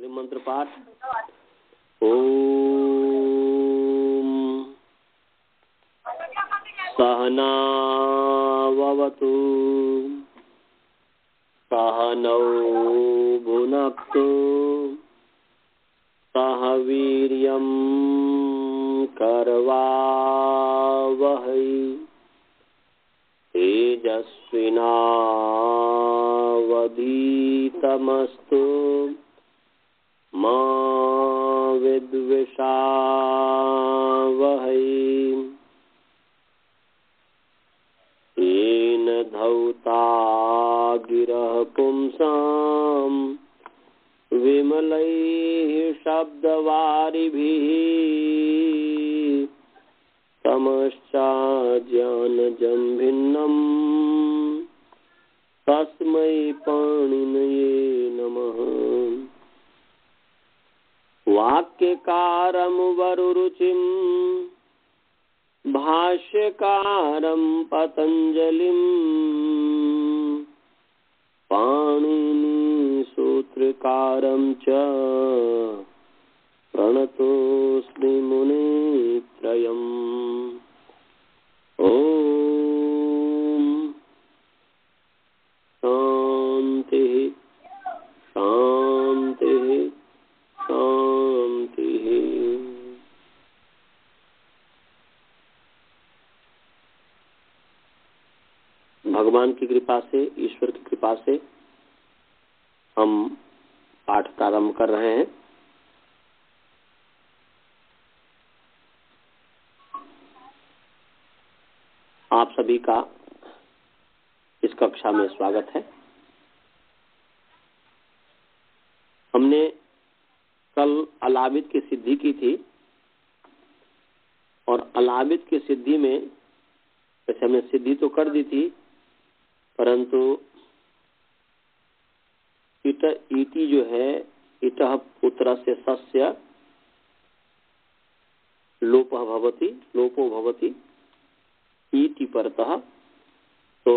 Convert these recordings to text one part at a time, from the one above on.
मंत्र पाठ। ओम सहनावतु सहनौ भुनक्तु सह वीर्यं करवावहै तेजस्विनावधीतमस्तु मा विद्विषावहै। येन धौता गिरः पुंसां विमलैः शब्दवारिभिः तमश्चाज्ञानजं भिन्नं तस्मै पाणिनये नमः। वाक्यकारं वरुरुचिं भाष्यकारं पतञ्जलिं पाणिनिसूत्रकारं च प्रणतोऽस्मि मुनित्रयम्। ॐ शान्तिः शान्तिः शान्तिः। भगवान की कृपा से, ईश्वर की कृपा से हम पाठ प्रारंभ कर रहे हैं। आप सभी का इस कक्षा में स्वागत है। हमने कल अलाविद की सिद्धि की थी और अलाविद की सिद्धि में वैसे हमने सिद्धि तो कर दी थी, परंतु इति जो है इतः पुत्रस्य सस्य लोपो भवति इति परतः, तो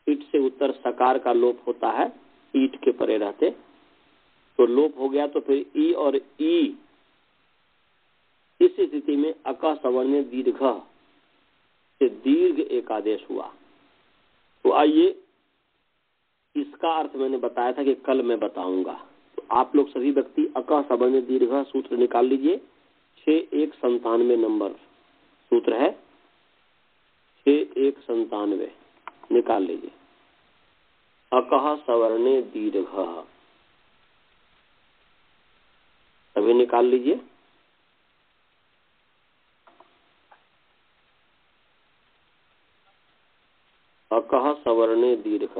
ईट से उत्तर सकार का लोप होता है, ईट के परे रहते तो लोप हो गया। तो फिर ई और ई इस स्थिति में अका सवर्ण दीर्घ से दीर्घ एक आदेश हुआ। तो आइए, इसका अर्थ मैंने बताया था कि कल मैं बताऊंगा। तो आप लोग सभी व्यक्ति अका सवर्ण दीर्घ सूत्र निकाल लीजिए। 6197 नंबर सूत्र है, 6197 निकाल लीजिए। अकः सवर्णे दीर्घ सभी निकाल लीजिए। अकः सवर्णे दीर्घ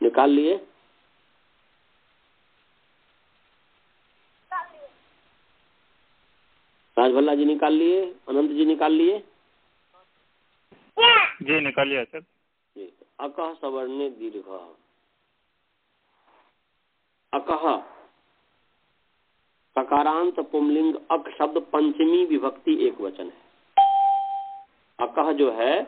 निकाल लिए। राजभल्ला जी निकाल लिए, अनंत जी निकाल लिए जी, निकाल लिया सर जी। अकः सवर्णे दीर्घ, अकः ककारांत पुंलिंग अक शब्द पंचमी विभक्ति एक वचन है। अकः जो है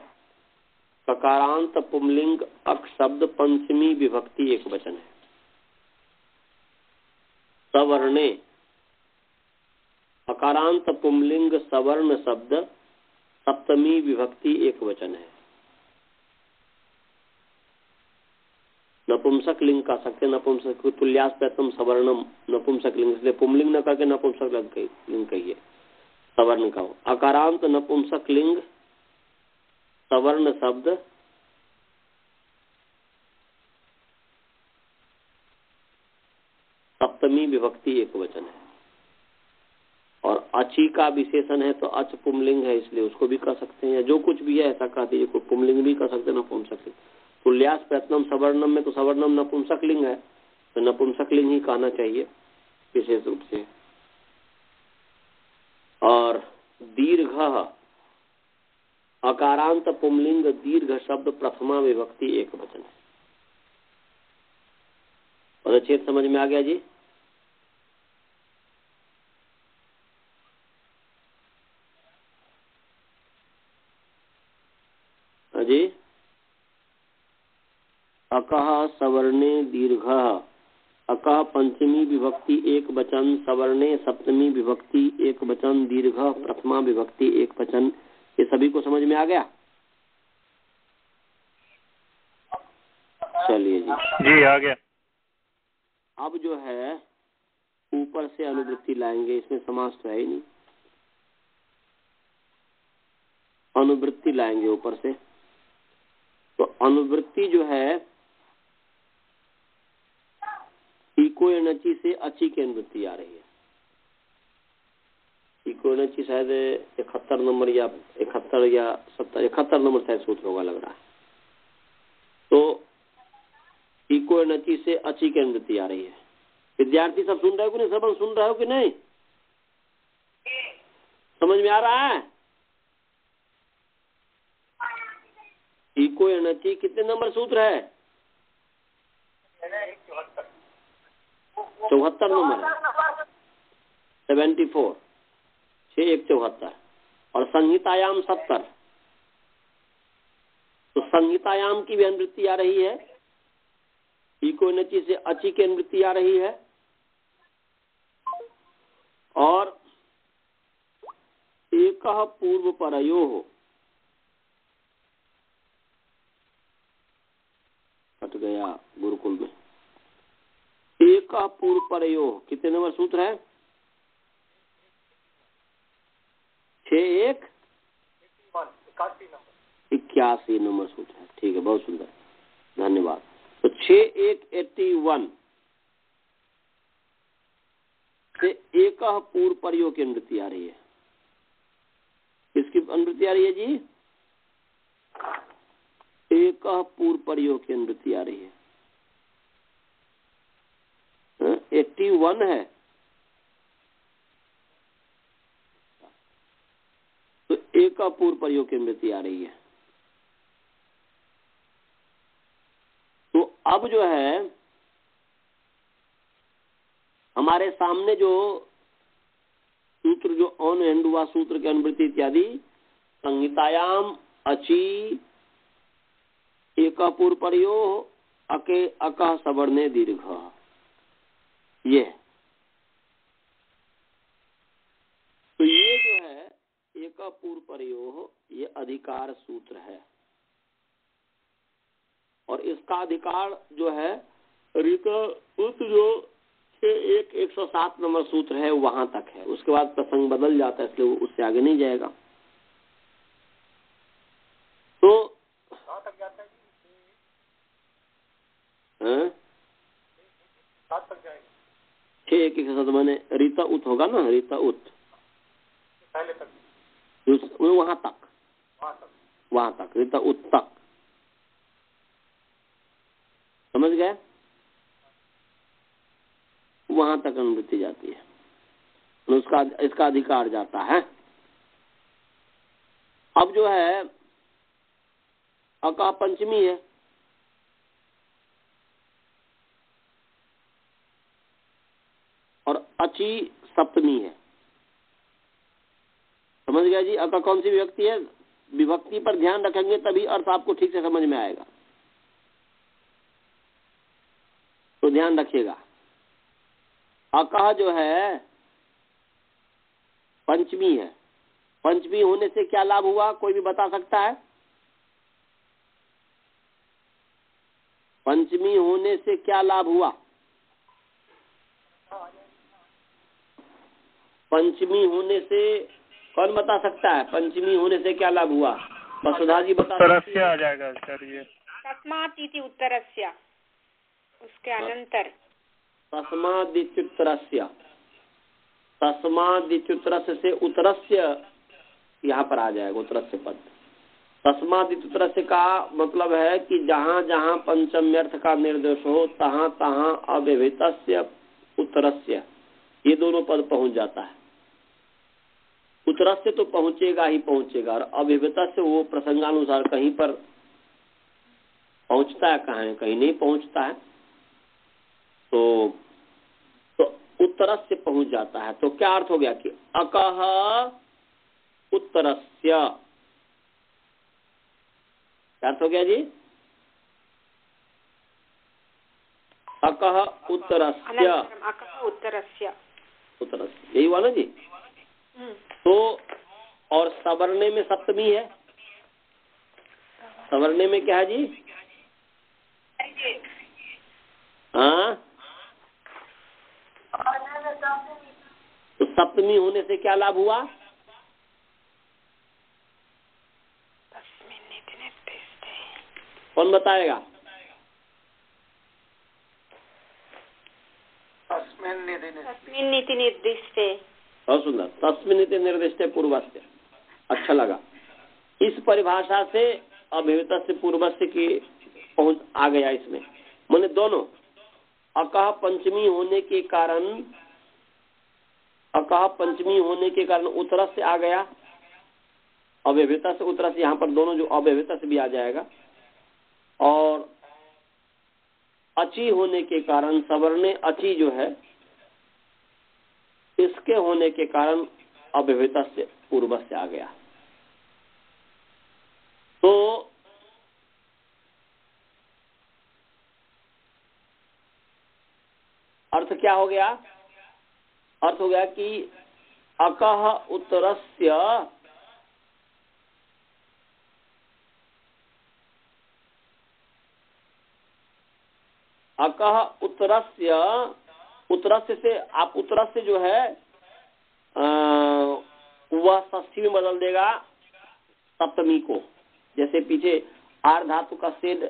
ककारांत पुंलिंग अक शब्द पंचमी विभक्ति एक वचन है। सवर्णे अकारांत पुंलिंग सवर्ण शब्द सप्तमी विभक्ति एक वचन है। नपुंसक लिंग का सकते, नपुंसक तुल्यास प्रथम सवर्णम नपुंसक लिंग, इसलिए पुंलिंग न करके नपुंसक लिंग कहिए, सवर्ण का हो। अकारांत नपुंसक लिंग सवर्ण शब्द सप्तमी विभक्ति एक वचन है। और अची का विशेषण है तो अच पुंलिंग है, इसलिए उसको भी कर सकते हैं, या जो कुछ भी है ऐसा कह दीजिए। कोई पुंलिंग भी कर सकते हैं, नपुंसक लिंग। तुल्यास प्रथम सवर्णम में तो सवर्णम नपुंसक लिंग है, तो नपुंसक लिंग ही कहना चाहिए विशेष रूप से। और दीर्घ अकारांत पुंलिंग दीर्घ शब्द प्रथमा विभक्ति एक वचन है। पदच्छेद समझ में आ गया जी? अजय अकः सवर्णे दीर्घः, अकः पंचमी विभक्ति एक वचन, सवर्णे सप्तमी विभक्ति एक वचन, दीर्घ प्रथमा विभक्ति एक वचन। ये सभी को समझ में आ गया? चलिए जी आ गया। अब जो है ऊपर से अनुवृत्ति लाएंगे, इसमें समास तो है ही नहीं, अनुवृत्ति लाएंगे ऊपर से। तो अनुवृत्ति जो है इको एनर्जी से अच्छी की अनुवृत्ति आ रही है। इको एनर्जी शायद 71 नंबर या 71 या 71 नंबर शायद सूत्र होगा लग रहा है। तो इको एनर्जी से अच्छी की अनुवृत्ति आ रही है। विद्यार्थी सब सुन रहे हो कि नहीं? सब सुन रहे हो कि नहीं? समझ में आ रहा है? इको एनर्जी कितने नंबर सूत्र है? 74 नंबर है, 74, 6-1-74 और संहितायाम 70। तो संहितायाम की भी अनुवृत्ति आ रही है, इको एनर्जी से अच्छी की अनुवृत्ति आ रही है, और एक पूर्व परयो हो, हट गया गुरुकुल में, एक पूर्व परयो कितने नंबर सूत्र है? 81 नंबर सूत्र है। ठीक है, बहुत सुंदर, धन्यवाद। तो 6181 से एक पूर्व परयो की अनुवृत्ति आ रही है। किसकी अनुवृत्ति आ रही है जी? एक पूर्व परयो की अनुवृत्ति आ रही है। 81 है, तो एक पूर्व परयोग की अनुवृत्ति आ रही है। तो अब जो है हमारे सामने जो सूत्र जो ऑन एंड हुआ सूत्र की अनुवृत्ति इत्यादि, संहितायाम अची एक पूर्व परयो अके अकः सवर्णे दीर्घ, ये तो ये जो है एक पूर्व परयो, ये अधिकार सूत्र है। और इसका अधिकार जो है ऋत उत जो 107 नंबर सूत्र है वहां तक है। उसके बाद प्रसंग बदल जाता है, इसलिए वो उससे आगे नहीं जाएगा। तो तक जाता है 6-1-1 मैंने रीता उत होगा ना, रीता उत पहले तक, वहां तक रीता उत तक, समझ गए? वहां तक अनुवृत्ति जाती है, उसका इसका अधिकार जाता है। अब जो है अका पंचमी है, और अची सप्तमी है। समझ गया जी? अका कौन सी विभक्ति है? विभक्ति पर ध्यान रखेंगे तभी अर्थ आपको ठीक से समझ में आएगा, तो ध्यान रखिएगा। अका जो है पंचमी है। पंचमी होने से क्या लाभ हुआ, कोई भी बता सकता है? पंचमी होने से क्या लाभ हुआ? पंचमी होने से कौन बता सकता है? पंचमी होने से क्या लाभ हुआ? वसुधा जी बता सकती है? आ जाएगा सर, ये तस्मादिति उत्तरस्य, उसके अनंतर तस्मादित्युत्तरस्य, तस्मादित्युत्तरस्य से उत्तरस्य यहाँ पर आ जाएगा, उत्तरस्य पद। तस्मादित्युत्तरस्य का मतलब है कि जहाँ जहाँ पंचम्यर्थ का निर्देश हो तहाँ तहाँ अव्यवहितस्य उत्तरस्य, ये दोनों पद पहुंच जाता है। उत्तरस्य तो पहुंचेगा ही पहुंचेगा, और अव्यवहितस्य वो प्रसंगानुसार कहीं पर पहुंचता है, कहीं नहीं पहुंचता है, तो उत्तरस्य पहुंच जाता है। तो क्या अर्थ हो गया कि अकः उत्तरस्य, क्या अर्थ हो गया जी? अकः उत्तरस्य, अकः उत्तरस्य, उत्तरस्य, यही हुआ ना जी? तो और सवर्णे में सप्तमी है, सवर्णे में क्या है जी? हाँ, तो सप्तमी होने से क्या लाभ हुआ? कौन बताएगा? तस्मिन् नीति निर्दिष्टे। बहुत सुंदर, तस्मिन् नीति निर्दिष्टे पूर्वस्य, अच्छा लगा। इस परिभाषा से अभिहित से पूर्वस्य की पहुंच आ गया इसमें, माने दोनों अकः पंचमी होने के कारण, अकः पंचमी होने के कारण उत्तरस्य से आ गया, अव्यवहिता से उत्तरस्य, यहाँ पर दोनों जो अव्यवहिता से भी आ जाएगा, और अची होने के कारण सवर्णे अची जो है इसके होने के कारण अव्यवहिता से पूर्व से आ गया। तो अर्थ क्या हो गया? अर्थ हो गया कि अकः उत्तरस्य अकः उत्तरस्य, उत्तरस्य से आप उत्तरस्य जो है वह षष्ठी में बदल देगा सप्तमी को, जैसे पीछे आर धातु का सेद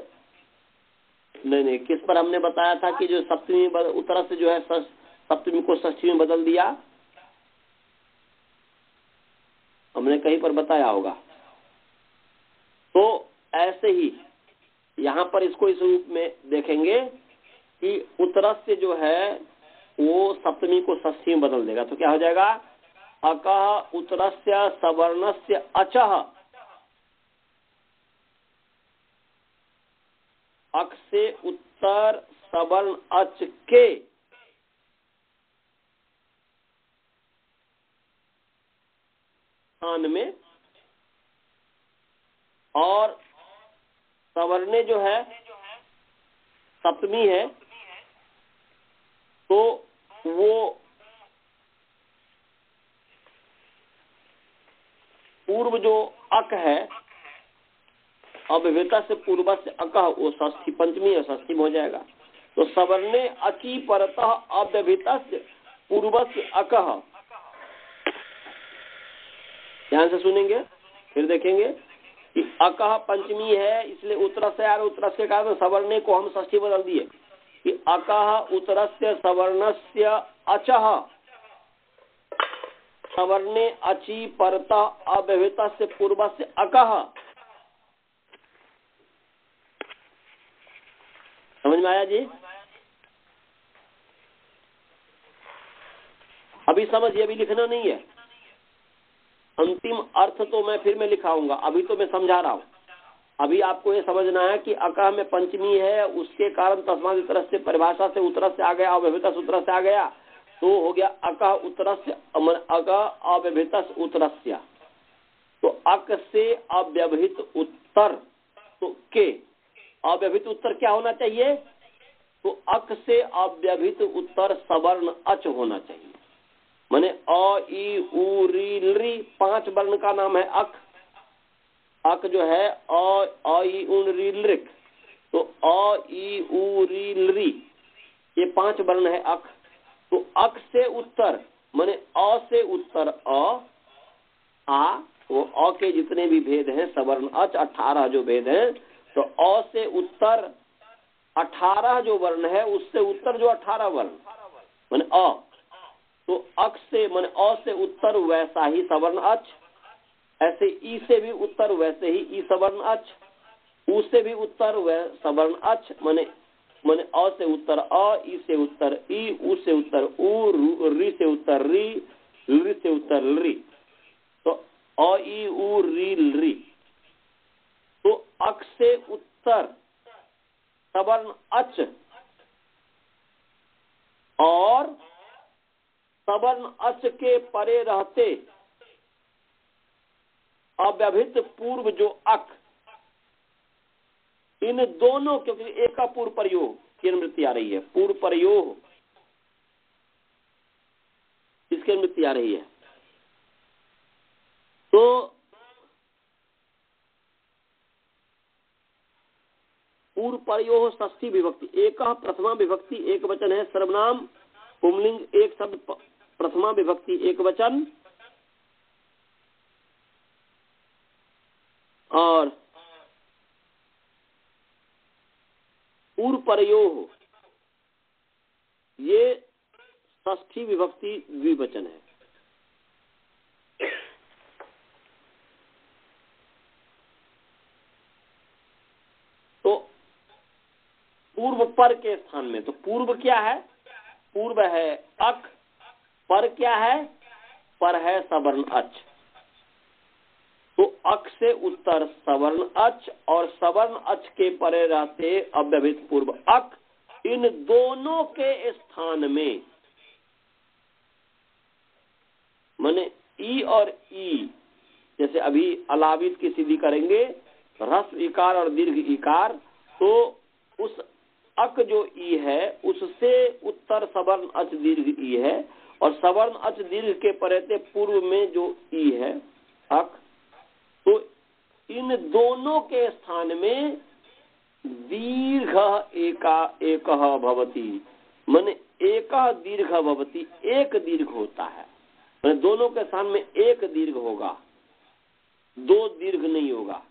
नहीं किस पर हमने बताया था कि जो सप्तमी उत्तरस्य जो है सप्तमी को षष्ठी में बदल दिया, हमने कहीं पर बताया होगा। तो ऐसे ही यहाँ पर इसको इस रूप में देखेंगे कि उत्तरस्य जो है वो सप्तमी को षष्ठी में बदल देगा, तो क्या हो जाएगा? अकः उत्तरस्य सवर्णस्य अचः, अक से उत्तर सवर्ण अच के स्थान में, और सवर्णे जो है सप्तमी है तो वो पूर्व जो अक है अव्यवहिता से पूर्व से अकः वो षष्ठी पंचमी है, षष्ठी में हो जाएगा। तो सवर्णे अची परतः अव्यवहिता से पूर्व से अकः, ध्यान से सुनेंगे फिर देखेंगे कि अकः पंचमी है इसलिए उत्तर से आ रहा, उत्तर के कारण सवर्णे को हम षष्ठी बदल दिए कि अकः उत्तरस्य सवर्णस्य अचः, सवर्णे अची परतः अव्यवहिता से पूर्व से अकः। समझ में आया जी? अभी समझिए, अभी लिखना नहीं है, अंतिम अर्थ तो मैं फिर में लिखाऊंगा, अभी तो मैं समझा रहा हूं। अभी आपको ये समझना है कि अकः में पंचमी है, उसके कारण तस्मात् उत्तरस्य से परिभाषा से उत्तरस्य आ गया, अव्यवहिता से उत्तरस्य आ गया, तो हो गया अकः उत्तरस्य, अकः अव्यवहित उत्तरस्य। तो अक से अव्यवहित उत्तर तो के अव्यवहित उत्तर क्या होना चाहिए? तो अक से अव्यवहित उत्तर सवर्ण अच होना चाहिए। माने अ ई उ री री 5 वर्ण का नाम है अक। अक जो है अ ई उ री ऋक, तो अ ई उ री री ये 5 वर्ण है अक। तो अक से उत्तर माने अ से उत्तर आ, वो अ के जितने भी भेद हैं सवर्ण अच 18 जो भेद हैं, तो अ से उत्तर 18 जो वर्ण है उससे उत्तर जो 18 वर्ण माने अ, तो अक से माने अ से उत्तर वैसा ही सवर्ण अच, ऐसे ई से भी उत्तर वैसे ही ई सवर्ण अच, उ से भी उत्तर वह सवर्ण अच माने माने अ से उत्तर अ, ई से उत्तर ई, उ से उत्तर उ, री से उत्तर री, री से उत्तर री, तो अ ई उ री री। तो अक से उत्तर सवर्ण अच और सवर्ण अच के परे रहते अव्यवहित पूर्व जो अक, इन दोनों, क्योंकि एक का पूर्व प्रयोग की अनुवृत्ति आ रही है, पूर्व प्रयोग इसकी अनुवृत्ति आ रही है। तो पूर्व प्रयोग षष्ठी विभक्ति, एक प्रथमा विभक्ति एक वचन है, सर्वनाम पुंलिंग एक शब्द प्रथमा विभक्ति एक वचन, और पूर्व प्रयोग ये षष्ठी विभक्ति द्विवचन है। तो पूर्व पर के स्थान में, तो पूर्व क्या है? पूर्व है अक, पर क्या है? पर है सवर्ण अच। तो अक से उत्तर सवर्ण अच और सवर्ण अच के परे रहते अव्यवहित पूर्व अक, इन दोनों के स्थान में माने ई और ई, जैसे अभी अलावित की सीधी करेंगे ह्रस्व इकार और दीर्घ इकार, तो उस अक जो ई है उससे उत्तर सवर्ण अच दीर्घ ई है, और सवर्ण अच दीर्घ के परेते पूर्व में जो ई है अक, तो इन दोनों के स्थान में दीर्घ एक भवति, माने एक दीर्घ भवति, एक दीर्घ होता है। माने दोनों के स्थान में एक दीर्घ होगा, दो दीर्घ नहीं होगा।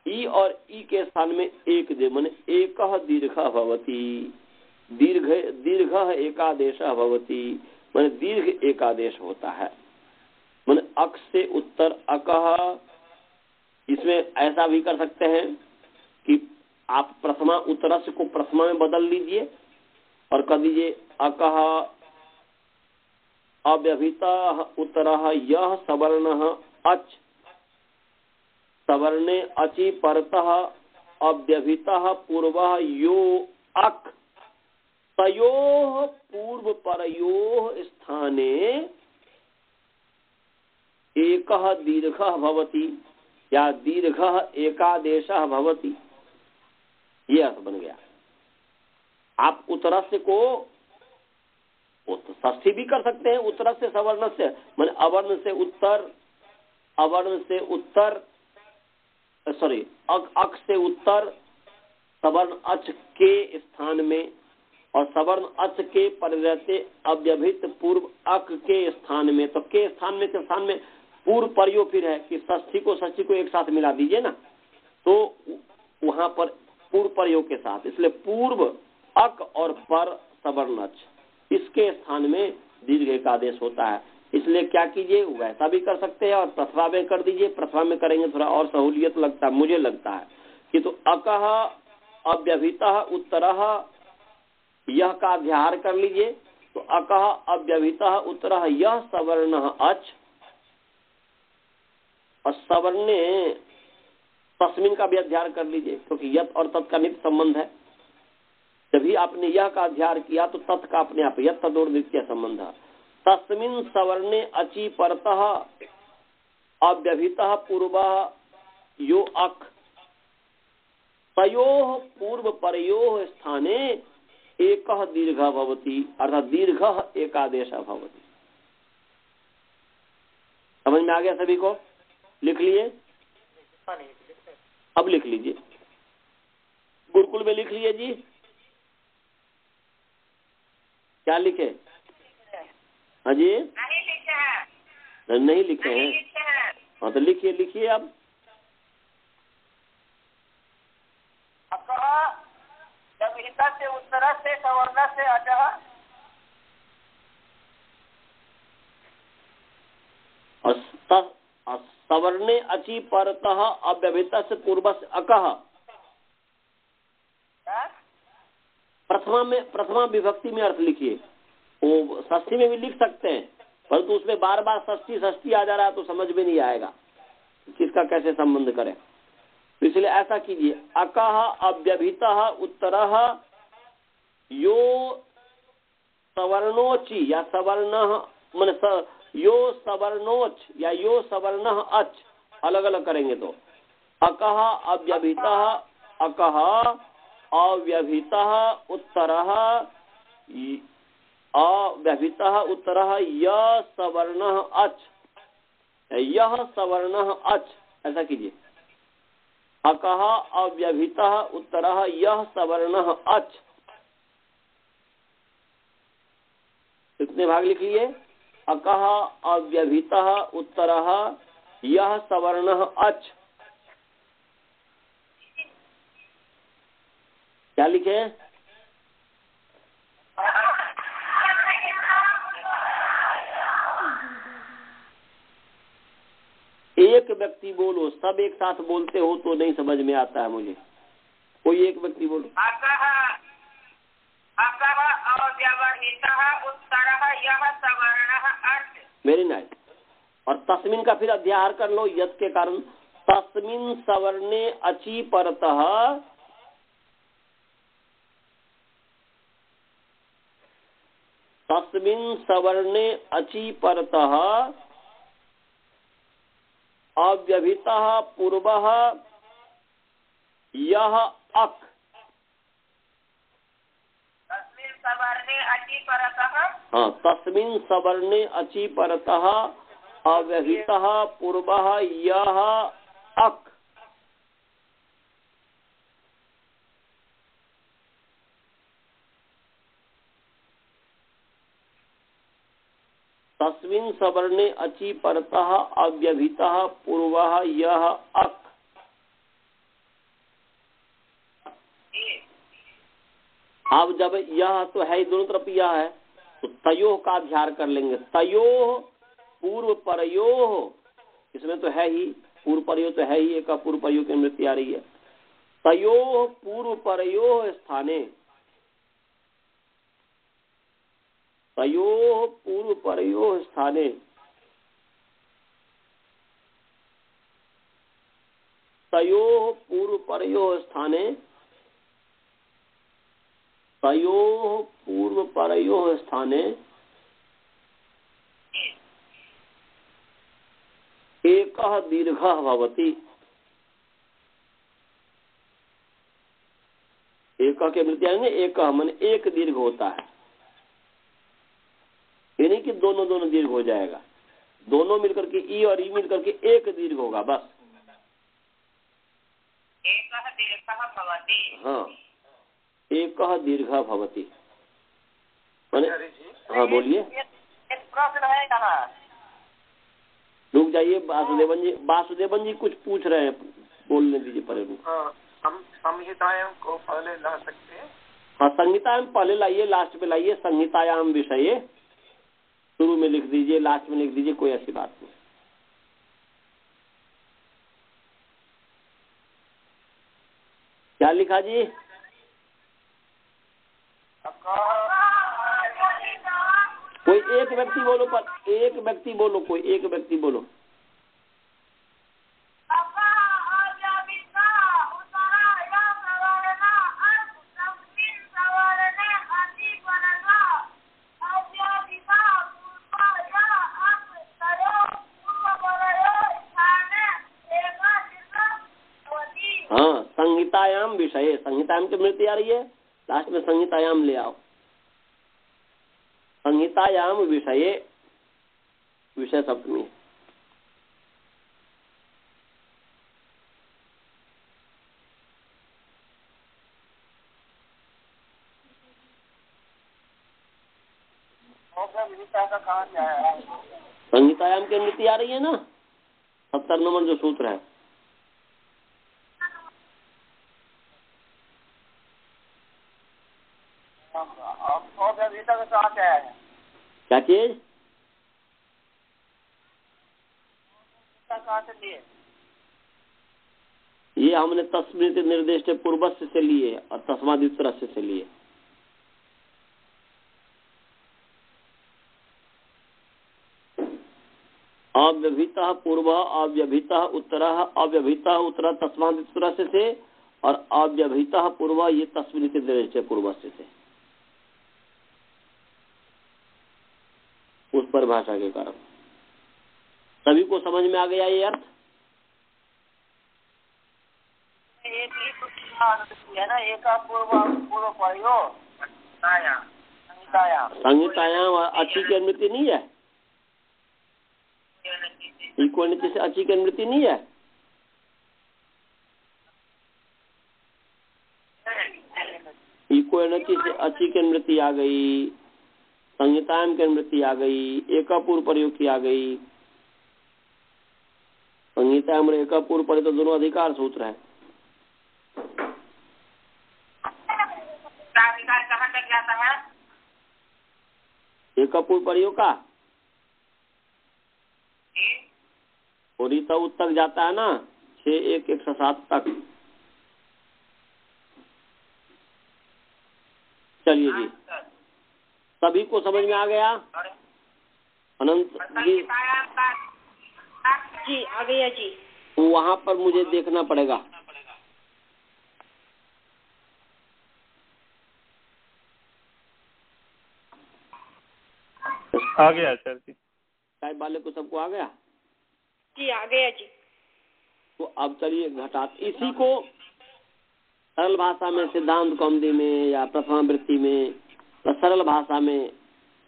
ई और ई के स्थान में एक दीर्घ, माने एक दीर्घ भवति, दीर्घ एकादेश भवति, माने दीर्घ एकादेश होता है। माने अक से उत्तर अकह। इसमें ऐसा भी कर सकते हैं कि आप प्रथमा उत्तरस्य को प्रथमा में बदल लीजिए और कर दीजिए अकह अव्यभितः उत्तरः यह सवर्णः अच, सवर्णे अचि परतः अव्यभितः पूर्वः यो अक, तयोः पूर्व परयोः स्थाने एकः दीर्घः भवति या दीर्घः एकादेशः भवति। ये अर्थ बन गया। आप उत्तरस्य को षष्ठी भी कर सकते हैं, उत्तरस्य सवर्ण से, माने अवर्ण से उत्तर, अवर्ण से उत्तर, सॉरी अक से उत्तर सवर्ण अच के स्थान में, और सवर्ण अच के परिरहते अव्यभित पूर्व अक के स्थान में। तो के स्थान में पूर्व प्रयोग फिर है कि षष्ठी को एक साथ मिला दीजिए ना, तो वहां पर पूर्व प्रयोग के साथ, इसलिए पूर्व अक और पर सवर्ण अच, इसके स्थान में दीर्घ एकादेश होता है। इसलिए क्या कीजिए, वैसा भी कर सकते हैं और प्रथमा में कर दीजिए। प्रथमा में करेंगे थोड़ा और सहूलियत लगता है, मुझे लगता है कि तो अकह अव्यभितः उत्तरः यह का अध्याहार कर लीजिए, तो अकह अव्यभितः उत्तरः यह सवर्णः अच, और सवर्णे तस्मिन का भी अध्याहार कर लीजिए, क्योंकि यत और तत् का नित्य संबंध है। जब आपने यह का अध्याहार किया तो तत् का अपने आप यत तदोर नित्य संबंध है। तस्मिन सवर्णे अचि परतः अव्यभितः पूर्वः यो अक, तयोः पूर्व परयोः स्थाने एकः दीर्घः भवति, अर्थात दीर्घः एकादेशः भवति। समझ में आ गया सभी को? लिख लिए? अब लिख लीजिए, गुरुकुल में लिख लिए जी। क्या लिखे? हाँ जी, नहीं लिखे हैं। हाँ तो लिखिए अब। से उत्तर से सवर्ण से अजः, और सवर्णे अचि परतः अव्यभित से पूर्व से अकह। प्रथमा विभक्ति में अर्थ लिखिए। वो षष्ठी में भी लिख सकते हैं, परंतु उसमें बार बार षष्ठी आ जा रहा है तो समझ में नहीं आएगा किसका कैसे संबंध करें। तो इसलिए ऐसा कीजिए, अकह अव्यभितः उत्तरः यो सवर्णोचि या सवर्णः, माने यो सवर्णोच या यो सवर्णः अच, अलग अलग करेंगे तो अकह अव्यभितः अकः अव्यभितः उत्तरः अव्यभितः उत्तरः यः सवर्णः अच, यह सवर्णः अच, ऐसा कीजिए। अकः अव्यभितः उत्तरः यह सवर्णः अच, कितने भाग लिख लिए? अकः अव्यभितः उत्तरः यह सवर्णः अच, क्या लिखे? एक व्यक्ति बोलो, सब एक साथ बोलते हो तो नहीं समझ में आता है मुझे। कोई एक व्यक्ति बोलो। Very nice. और तस्मिन का फिर अध्याहार कर लो यत् के कारण। तस्मिन सवर्णे अचि परतः, तस्मिन सवर्णे अचि परतः अव्यभितः पूर्वः यह अक, तस्मिन् सवर्णे अचि परतः, हाँ, तस्मिन सवर्णे अचि परतः अव्यभितः पूर्वः यह अक, तस्मिन् सवर्णे अचि परतः अव्यभितः पूर्वः यह अक। अब जब यह तो है, दोनों तरफ यह है, तो तयोः का अध्याहार कर लेंगे। तयोः पूर्व परयोः, इसमें तो है ही पूर्व परयो, तो है ही, एक पूर्व परयो की मृत्यु आ रही है। तयोः पूर्व परयोः स्थाने, तयोः पूर्व परयोः स्थाने, तयोः पूर्व परयोः स्थाने, तयोः पूर्व परयोः स्थाने एकः दीर्घः भवति। एकः के मृत्यु में एकः मन एक दीर्घ होता है, ये नहीं कि दोनों दोनों दीर्घ हो जाएगा, दोनों मिलकर के ई और ई मिलकर के एक दीर्घ होगा बस। एकः दीर्घः भवति। हाँ, एकः दीर्घः भवति माने, हाँ बोलिए। एक प्रश्न है यहाँ, रुक जाइए, वासुदेवन जी, वासुदेवन जी कुछ पूछ रहे हैं, बोलने दीजिए पहले। हम संहितायाम को पहले ला सकते हैं? हाँ, संहितायाम पहले लाइए, लास्ट में लाइए। संहितायाम विषय शुरू में लिख दीजिए, लास्ट में लिख दीजिए, कोई ऐसी बात नहीं। क्या लिखा जी? कोई एक व्यक्ति बोलो, पर एक व्यक्ति बोलो, कोई एक व्यक्ति बोलो। हाँ, संहितायाम विषय, संहितायाम की मृत्यु आ रही है, लास्ट में संहितायाम ले आओ। संहितायाम विषय, विषय सप्तमी। संहितायाम की मृत्यु आ रही है ना, 70 नंबर जो सूत्र है। क्या चीज? ये हमने तस्मृति निर्देश पूर्वस्य से लिए और तस्मादित्तरस्य से लिए। अव्यभितः पूर्व, अव्यभितः उत्तरः, अव्यभितः उत्तरः तस्मादित्तरस्य से, और अव्यभितः पूर्व ये तस्मृति निर्देश पूर्वस्य से, उस परिभाषा के कारण। सभी को समझ में आ गया ये अर्थ? एक ही कुछ है ना, एक का पूर्व पढ़ियो संहितायाम अच्छी की अनुमति नहीं है, इको नीति से अच्छी की अनुमति नहीं है। इको नीति से अच्छी की अनुमति आ गई, संहितायाम की अनुमति आ गई, एकापूर्व प्रयोग की आ गई। संहितायाम और एकापूर्व प्रयोग तो दोनों अधिकार सूत्र है। कहाँ तक जाता है? एकापूर्व प्रयोग का और तक जाता है ना 6-1-107 तक। चलिए जी, सभी को समझ में आ गया? अनंत जी आ गया जी। वहाँ पर मुझे देखना पड़ेगा। आ गया सर जी। साहिब वाले को सबको आ गया? जी आ गया जी। तो अब चलिए घटा, इसी को सरल भाषा में सिद्धांत कौमुदी में या प्रथमावृत्ति में सरल भाषा में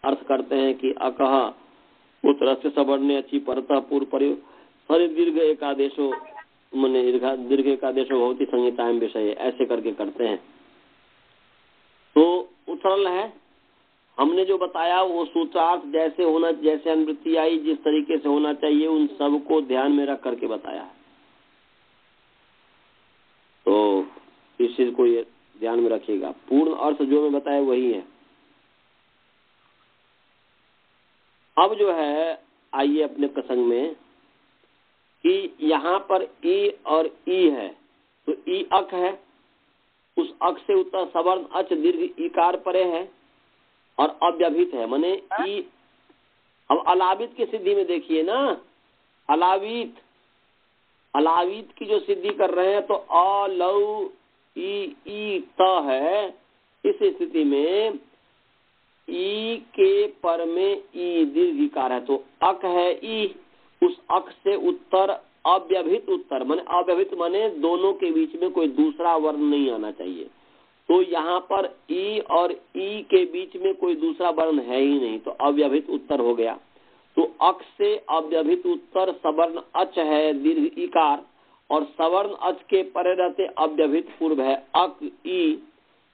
अर्थ करते हैं कि अकह उत्तरस्य सवर्णे अच्छी परतः पूर्व प्रयोग हरि दीर्घ एकादेशो मने दीर्घ एकादेशो भवति संहितायाम विषय, ऐसे करके करते हैं। तो सरल है। हमने जो बताया वो सूत्रार्थ जैसे होना, जैसे अनुवृत्ति आई जिस तरीके से होना चाहिए उन सबको ध्यान में रख करके बताया है। तो इस चीज को ये ध्यान में रखिएगा, पूर्ण अर्थ जो मैं बताया वही है। अब जो है आइए अपने प्रसंग में कि यहाँ पर ई और ई है, तो ई अक है, उस अक से उत्तर सवर्ण अच दीर्घ ईकार परे है और अव्यभित है, माने ई। अब अलावित की सिद्धि में देखिए ना, अलावित की जो सिद्धि कर रहे हैं तो अलौ ई त है। इस स्थिति में ई के पर में ई दीर्घ ईकार है, तो अक है ई, उस अक से उत्तर अव्यभित उत्तर, माने अव्यभित माने दोनों के बीच में कोई दूसरा वर्ण नहीं आना चाहिए। तो यहाँ पर ई और ई के बीच में कोई दूसरा वर्ण है ही नहीं, तो अव्यभित उत्तर हो गया। तो अक से अव्यभित उत्तर सवर्ण अच है दीर्घ ईकार, और सवर्ण अच के परे रहते अव्यभित पूर्व है अक ई।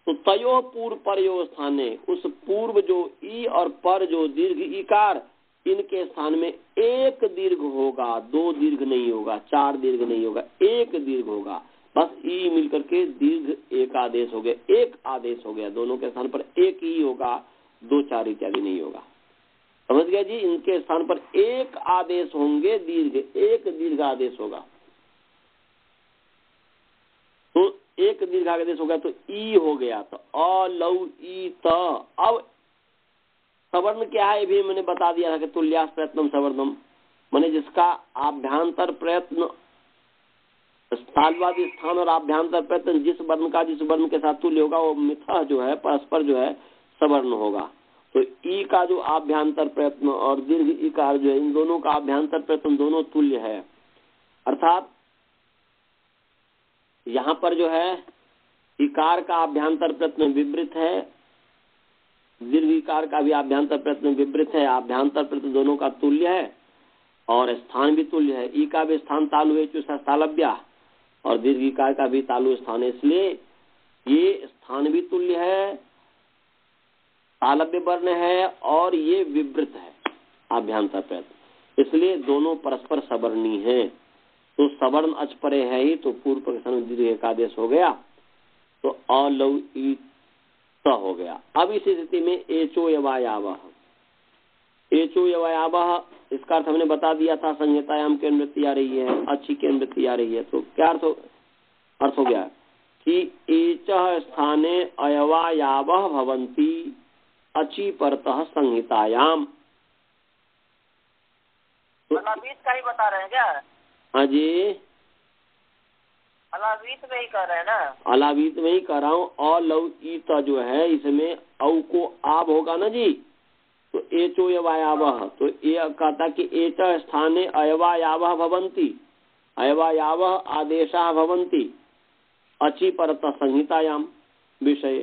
तो तयो पूर्व परयो स्थाने, उस पूर्व जो ई और पर जो दीर्घ ईकार, इनके स्थान में एक दीर्घ होगा, दो दीर्घ नहीं होगा, चार दीर्घ नहीं होगा, एक दीर्घ होगा। बस ई मिलकर के दीर्घ एक आदेश हो गया, एक आदेश हो गया, दोनों के स्थान पर एक ही होगा, दो चार इत्यादि नहीं होगा। समझ गया जी? इनके स्थान पर एक आदेश होंगे, दीर्घ एक दीर्घ आदेश होगा, तो एक दीर्घ आदेश हो गया तो ई हो गया, तो अलौ ई त। अब सवर्ण क्या है ये भी मैंने बता दिया था कि तुल्यास प्रयत्नम सवर्णम, माने जिसका आभ्यंतर प्रयत्न स्थालवादी स्थान और आभ्यंतर प्रयत्न जिस वर्ण का जिस वर्ण के साथ तुल्य होगा वो मिथ्या जो है परस्पर जो है सवर्ण होगा। तो ई का जो आभ्यंतर प्रयत्न और दीर्घ ईकार जो है, इन दोनों का आभ्यंतर प्रयत्न दोनों तुल्य है। अर्थात यहाँ पर जो है इकार का आभ्यंतर प्रयत्न विवृत है, दीर्घ ईकार का भी आभ्यंतर प्रयत्न विवृत है, आभ्यंतर प्रयत्न दोनों का तुल्य है और स्थान भी तुल्य है। ई का भी स्थान तालु है तालव्या, और दीर्घ ईकार का भी तालु स्थान है, इसलिए ये स्थान भी तुल्य है, तालव्य वर्ण है और ये विवृत है आभ्यंतर प्रयत्न, इसलिए दोनों परस्पर सवर्णी है। तो सवर्ण अच परे है ही, तो पूर्व पक्ष में दीर्घ एकादेश हो गया, तो अलौ ई त हो गया। अब इस स्थिति में एचो यवायावह, एचो यवायावह इसका अर्थ हमने बता दिया था, संहितायाम की अनुवृत्ति आ रही है, अच्छी की अनुवृत्ति आ रही है। तो क्या अर्थ हो गया कि एच स्थाने अयवायावह भवन्ति अची परतः संहितायाम। अलावीत का ही बता रहे हैं क्या? हाँ जी, अलावीत में ही कर रहे हैं ना? अलावीत में ही कर रहा हूँ। अलौ ई त जो है इसमें औ को आब होगा ना जी, तो एचो यवायावह, तो ये कहता कि एच स्थाने अयवायावह भवन्ति, अयवायावह आदेशा भवन्ति, अचि परतः संहितायाम विषय।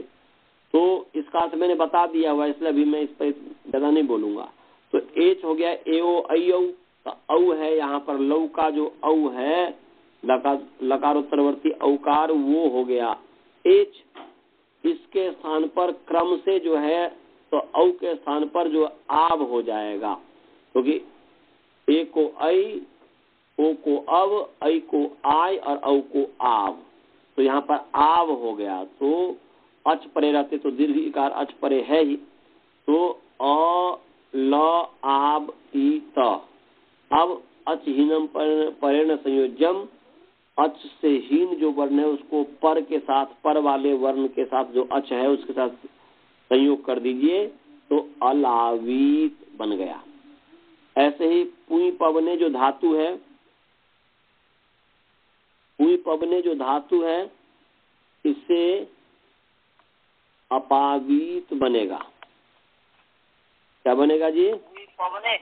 तो इसका अर्थ मैंने बता दिया हुआ, इसलिए अभी मैं इस पर ज्यादा नहीं बोलूंगा। तो एच हो गया एओ अयौ, तो औ है यहाँ पर लौ का जो औ है लकारोत्तरवर्ती औकार, वो हो गया एच। इसके स्थान पर क्रम से जो है तो औ के स्थान पर जो आव हो जाएगा, क्योंकि ए को ऐ, ओ को अव, ऐ को आय और औ को आव, तो यहाँ पर आव हो गया। तो अच परे रहते तो दीर्घ इकार अच परे है ही, तो अ ल आब ई त। अब अच हीनम परेण संयोज्यम, अच से हीन जो वर्ण है उसको पर के साथ, पर वाले वर्ण के साथ जो अच है उसके साथ संयोग कर दीजिए, तो अलावीत बन गया। ऐसे ही पुई पवने जो धातु है, पुई पवने जो धातु है इससे अपावीत बनेगा। क्या बनेगा जी? पवने।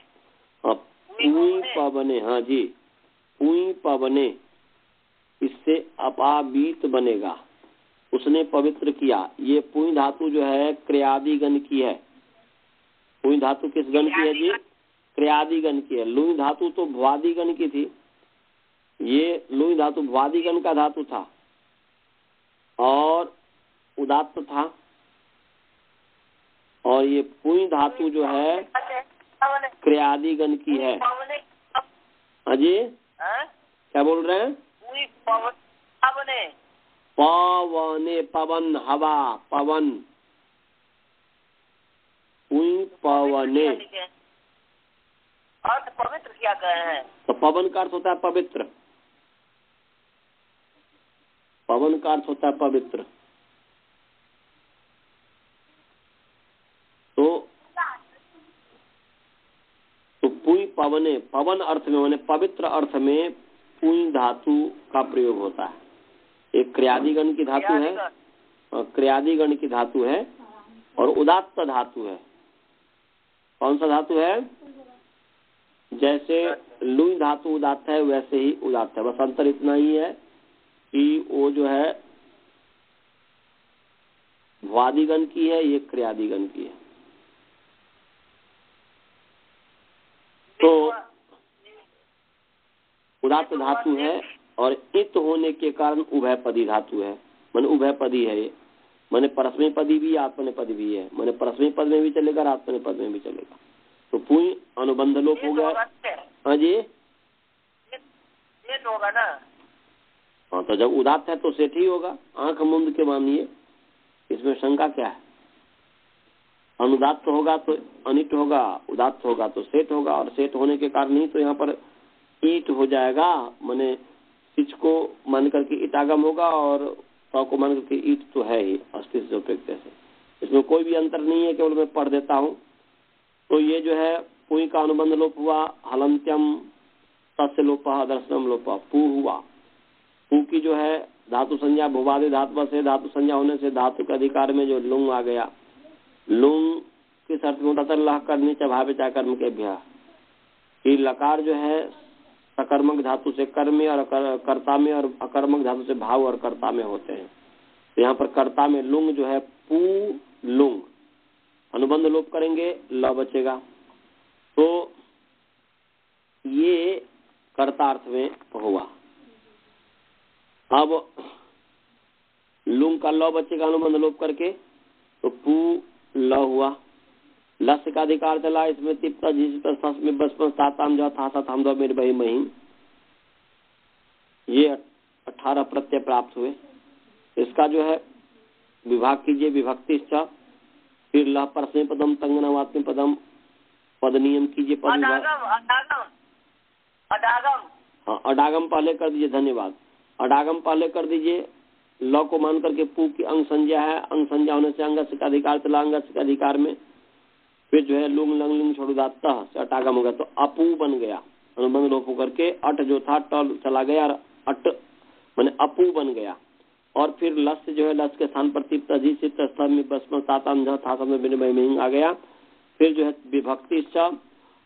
पुई पवने, हाँ जी, पुई पवने, इससे अपावीत बनेगा। उसने पवित्र किया। ये पुई धातु जो है क्रियादि गण की है। पुई धातु किस गण की है जी? क्रियादि गण की है। लुई धातु तो भ्वादि गण की थी। ये लुई धातु भ्वादि गण का धातु था और उदात्त था, और ये पुई धातु जो है क्रियादि गण की है। हाँ जी, क्या बोल रहे हैं? पवने, पवन, हवा, पवन, पुई पवने। अर्थ पवित्र क्या गए हैं? तो पवन का अर्थ होता है पवित्र, पवन का अर्थ होता है पवित्र। तो पुई पवने, पवन अर्थ में, माने पवित्र अर्थ में पुई धातु का प्रयोग होता है। एक क्रियादिगण की धातु है, क्रियादिगण की धातु है, और उदात्त धातु है। कौन सा धातु है? जैसे लुई धातु उदात्त है वैसे ही उदात्त है, बस अंतर इतना ही है कि वो जो है भ्वादिगण की है, ये क्रियादिगण की है। तो उदात्त धातु है, और इत होने के कारण उभयपदी धातु है, माने उभयपदी है ये, माने परस्मय पदी भी आत्मनेपदी भी है, माने परस्मय पद में भी चलेगा और आत्मनेपद में भी चलेगा। तो पुई अनुबंध लोप हो गया। हाँ जी, सेठ होगा ना? हाँ, तो जब उदात्त है तो सेठ ही होगा। आंख मूंद के मानिए, इसमें शंका क्या है? अनुदात्त होगा तो अनिट होगा, उदात्त होगा तो सेठ होगा, और सेठ होने के कारण ही तो यहाँ पर ईट हो जाएगा, माने सिच को मान करके ईटागम होगा और सौ को मान करके ईट तो है ही अस्तित्व जो प्रत्यय से। इसमें कोई भी अंतर नहीं है, केवल मैं पढ़ देता हूँ। तो ये जो है पुई का अनुबंध लोप हुआ, हलंत्यम तस्य लोप, दर्शनम लोप, पू हुआ। पू की जो है धातु संज्ञा भुवादि धातु से, धातु संज्ञा होने से धातु के अधिकार में जो लुंग आ गया। लुंग किस अर्थ में होता था? लह कर नीचे भावे चा कर्म के भ्या। ये लकार जो है सकर्मक धातु से कर्म और कर्ता में, और अकर्मक धातु से भाव और कर्ता में होते हैं। तो यहाँ पर कर्ता में लुंग जो है पू लुंग, अनुबंध लोप करेंगे ल बचेगा। तो ये कर्तार्थ में हुआ। अब लुंग का ल बचेगा अनुबंध लोप करके, तो पू ल हुआ। लस्य का अधिकार चला, इसमें तिप्ता जिस में बचपन साताम जो था साताम दो मेरे भाई महीन, ये 18 प्रत्यय प्राप्त हुए। इसका जो है विभाग कीजिए, विभक्ति, फिर लह परस्मय पदम तंगनावात्म पदम पद नियम कीजिए, पद विभाग। हाँ, अडागम पहले कर दीजिए, धन्यवाद। अडागम पहले कर दीजिए। ल को मान करके पू की अंग संज्ञा है, अंग संज्ञा होने से अंग का अधिकार चला, अंग के अधिकार में फिर जो है लुंग लंग लिंग छोड़ुदात्त से अटागम हो गया, तो अपू बन गया, अनुबंध लोप करके। अट जो था ट चला गया और अट माने अपू बन गया। और फिर लस जो है लस के स्थान पर तिप्त अजीत में बसम ताताम था में आ गया। फिर जो है विभक्ति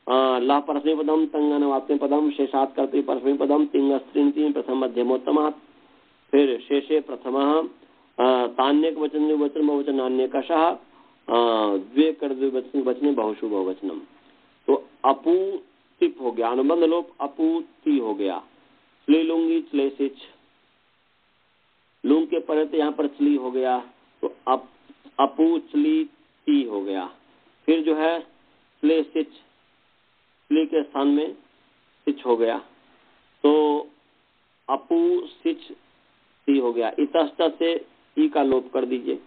लह परस्मय पदम तंगनवात्म पदम शेषात कर्तव्य परस्मय पदम तिंग स्त्रीन प्रथम मध्यमोत्तम। फिर शेषे प्रथमः तान्यक वचन वचन बहुवचन नान्यकशः द्वे कर द्विवचन वचने बहुषु बहुवचनम। तो अपू तिप हो गया, अनुबंध लोप अपू ती हो गया। स्त्रीलिंगी चलेसिच, लुंग के परे तो यहाँ पर चली हो गया, तो अपू चली ती हो गया। फिर जो है चलेसिच, चली के स्थान में सिच हो गया, तो अपू सिच ती हो गया। इतस्त से ई का लोप कर दीजिए,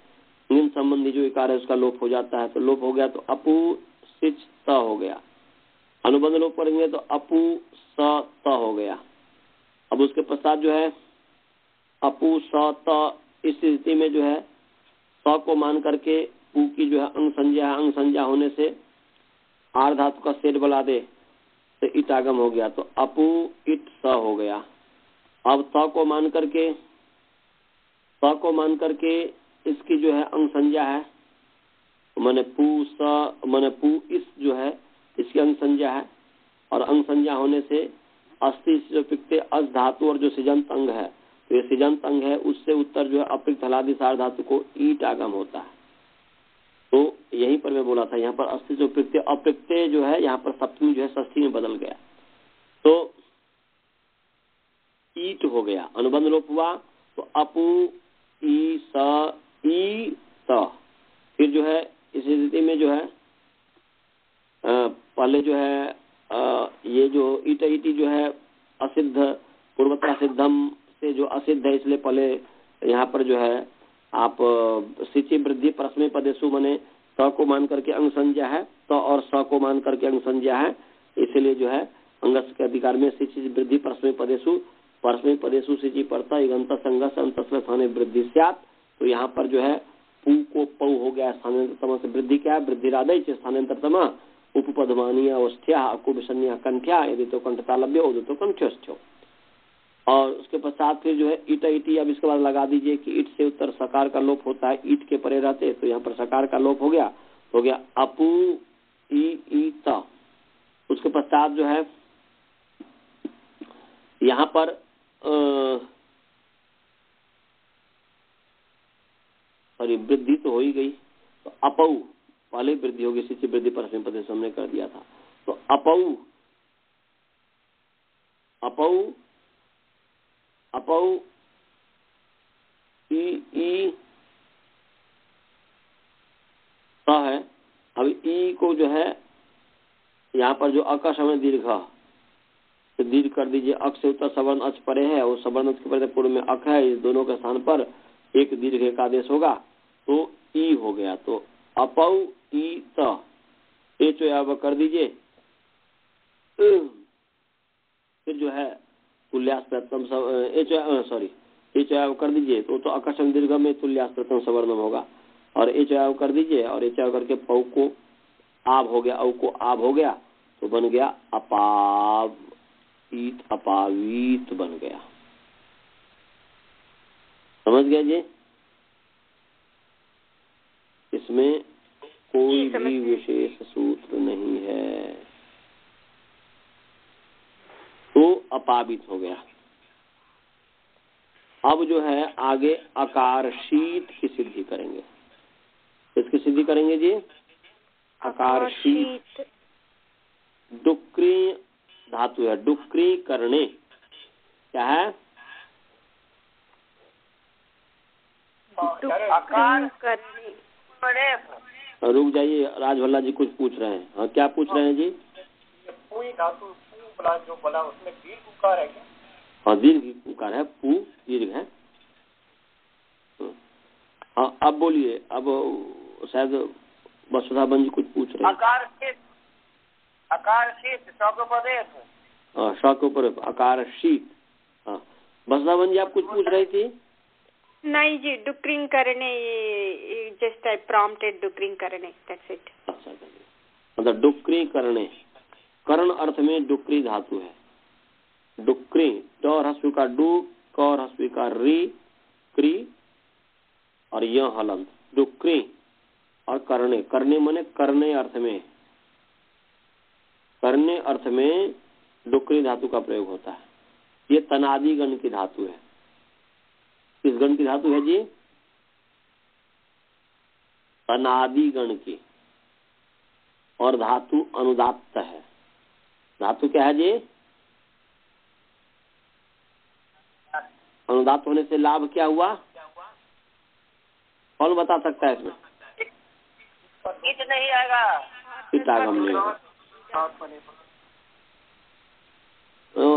इन संबंधी जो इकार है उसका लोप हो जाता है, तो लोप हो गया, तो अपू सिच त हो गया। अनुबंध लोप करेंगे तो अपू स त हो गया। अब उसके पश्चात जो है अपू स त, इस स्थिति में जो है स को मान करके पू की जो है अंग संज्ञा है, अंग संज्ञा होने से आर धातु का सेठ बला दे तो इट आगम हो गया, तो अपू इट स हो गया। अब त को मान करके इसकी जो है अंग संज्ञा है, माने पू स माने पू इस जो है इसकी अंग संज्ञा है, और अंग संज्ञा होने से अस्थि जो पिकते अस धातु और जो सिजंत अंग है, तो ये सिजंत अंग है, उससे उत्तर जो है अपिक्त हलादि सार धातु को ईट आगम होता है। तो यहीं पर मैं बोला था, यहाँ पर अस्थि जो पिकते अपिक्ते जो है यहाँ पर सप्तमी जो है षष्ठी में बदल गया, तो ईट हो गया। अनुबंध लोप हुआ तो अपू ई स ई त। फिर जो है इस स्थिति में जो है पहले जो है ये जो ईट ईटी जो है असिद्ध पूर्वता सिद्धम से जो असिद्ध है, इसलिए पहले यहाँ पर जो है आप सिचि वृद्धि परस्मै पदेशु मने त को मान करके अंग संज्ञा है, त और स को मान करके अंग संज्ञा है, इसलिए जो है अंगस के अधिकार में सिचि वृद्धि परस्मै पदेशु सिचि पड़ता इगंत संगस अंतस्व स्थाने वृद्धि स्यात्। तो यहाँ पर जो है पू को पौ हो गया, स्थानांतरतम से वृद्धि क्या है, वृद्धि राधय स्थानांतरतम उपपदमानीय अवस्थ्या अकुबसन्या कंठ्या, यदि तो कंठता लभ्य हो तो कंठ्यस्थ्यो। और उसके पश्चात फिर जो है ईट ईटी, अब इसके बाद लगा दीजिए कि ईट से उत्तर सकार का लोप होता है, ईट के परे रहते, तो यहाँ पर सकार का लोप हो गया अपू ई त। उसके पश्चात जो है यहाँ पर सॉरी वृद्धि तो हो ही गई, तो अपऊ पहले वृद्धि होगी, सिचि वृद्धि परस्मै पदेशु हमने कर दिया था, तो अपऊ ई है। अब ई को जो है यहाँ पर जो अक समय दीर्घ, तो दीर्घ कर दीजिए। अक से उत्तर सवर्ण अच परे है, और सवर्ण अच के परे पूर्व में अक है, इस दोनों के स्थान पर एक दीर्घ एक आदेश होगा, तो ई हो गया। तो अपौ ई त, अब कर दीजिए। फिर जो है तुल्यास्त्रतम सॉरी एच कर दीजिए, तो आकर्षण दीर्घ में तुल्यास्त्रतम सवर्णम होगा, और एच कर दीजिए, और एच करके पौ को आब हो गया, औ को आब हो गया, तो बन गया अपावीत, अपावीत बन गया। समझ गए जी? इसमें कोई भी विशेष सूत्र नहीं है, तो अपावित हो गया। अब जो है आगे अकारशीत की सिद्धि करेंगे। किसकी सिद्धि करेंगे जी? अकारशीत। डुक्री धातु है, डुक्री करने क्या है? रुक जाइए, राजभल्ला जी कुछ पूछ रहे हैं। हाँ, क्या पूछ रहे हैं जी? धातु जो बोला उसमें दीर्घ उकार है क्या? हाँ, दीर्घ उकार है, पू दीर्घ है। हाँ, अब बोलिए। अब शायद वसुधाबन जी कुछ पूछ रहे हैं। आकार शीत श के ऊपर आकार शीत। हाँ, वसुधाबन जी आप कुछ पूछ रही थी? नहीं जी, डुक्रिंग करने, जस्ट आई प्रॉम्प्टेड डुक्रिंग करने, दैट्स इट। अच्छा, मतलब डुक्री करने, कर्ण अर्थ में डुक्री धातु है। डुक्री, ड और हस्वी का डू, क और हस्वी का री, क्री और य हलंत, डुक्री। और करने, करने माने करने अर्थ में, करने अर्थ में डुक्री धातु का प्रयोग होता है। ये तनादि गण की धातु है। किस गण की धातु है जी? अनादि गण की। और धातु अनुदात्त है। धातु क्या है जी? अनुदात्त होने से लाभ क्या हुआ? कौन बता सकता है इसमें? ईट नहीं आएगा। ईटागम नहीं होगा।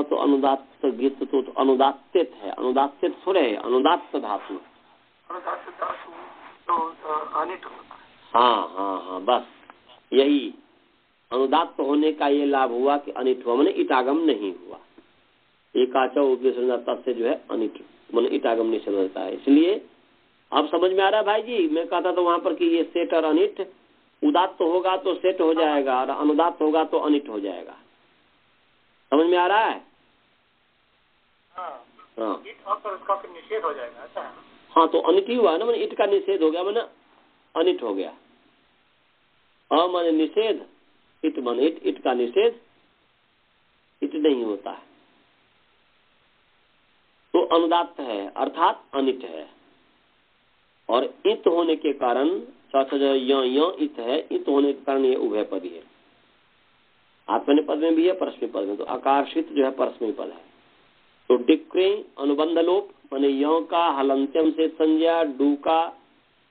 तो अनुदात्त गीत तो अनुदात्तित है। अनुदात्तित थोड़े है, अनुदात्त धातु। अनुदात्त धातु तो अनिट होता है। हाँ हाँ हाँ, बस यही अनुदात्त होने का ये लाभ हुआ कि अनिट हुआ, मैंने ईटागम नहीं हुआ। एकाचा उपदेश से जो है अनिट मैंने ईटागम निषेध होता है। इसलिए अब समझ में आ रहा है भाई जी? मैं कहता था वहां पर कि ये सेट और अनिट, उदात्त होगा तो सेट हो जाएगा और अनुदात्त होगा तो अनिट हो जाएगा। समझ में आ रहा है? हाँ, तो उसका फिर निषेध हो जाएगा। अच्छा, हाँ, तो अनिट ही हुआ ना, मैंने ईट का निषेध हो गया, मैंने अनिट हो गया। मैंने निषेध, इट मन इट, इट का निषेध, इट नहीं होता है तो अनुदात्त है अर्थात अनिट है। और इत होने के कारण इत है, इत होने के कारण ये उभयपदी है। आत्मनेपद पद में भी है, परस्मैपद पद में। तो आकर्षित जो है परस्मैपद पद है। तो डिक्रे अनुबंध लोप माने यो का हलंत्यम से संज्ञा, डू का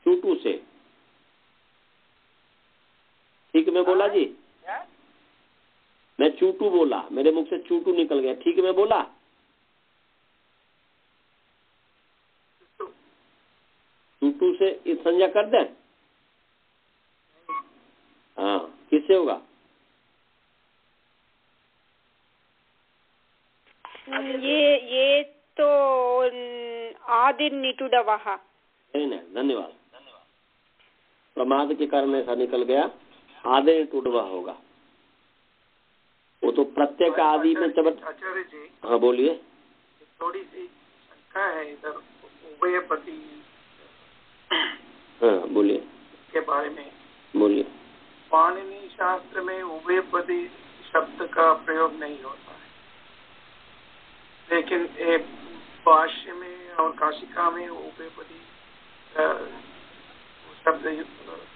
चूटू से। ठीक मैं बोला जी? मैं चूटू बोला, मेरे मुख से चूटू निकल गया। ठीक मैं बोला? चूटू से इस संज्ञा कर दे। हाँ, किससे होगा? ये तो आदिर निटुडवः। धन्यवाद। प्रमाद के कारण ऐसा निकल गया, आदिर निटुडवः होगा। वो तो प्रत्येक आदि में चबट। आचार्य जी, हाँ बोलिए। थोड़ी सी शंका है इधर उभयपदी। हाँ बोलिए। के बारे में बोलिए। पाणिनि शास्त्र में उभयपदी शब्द का प्रयोग नहीं होता है, लेकिन भाष्य में और काशिका में उभयपदी शब्द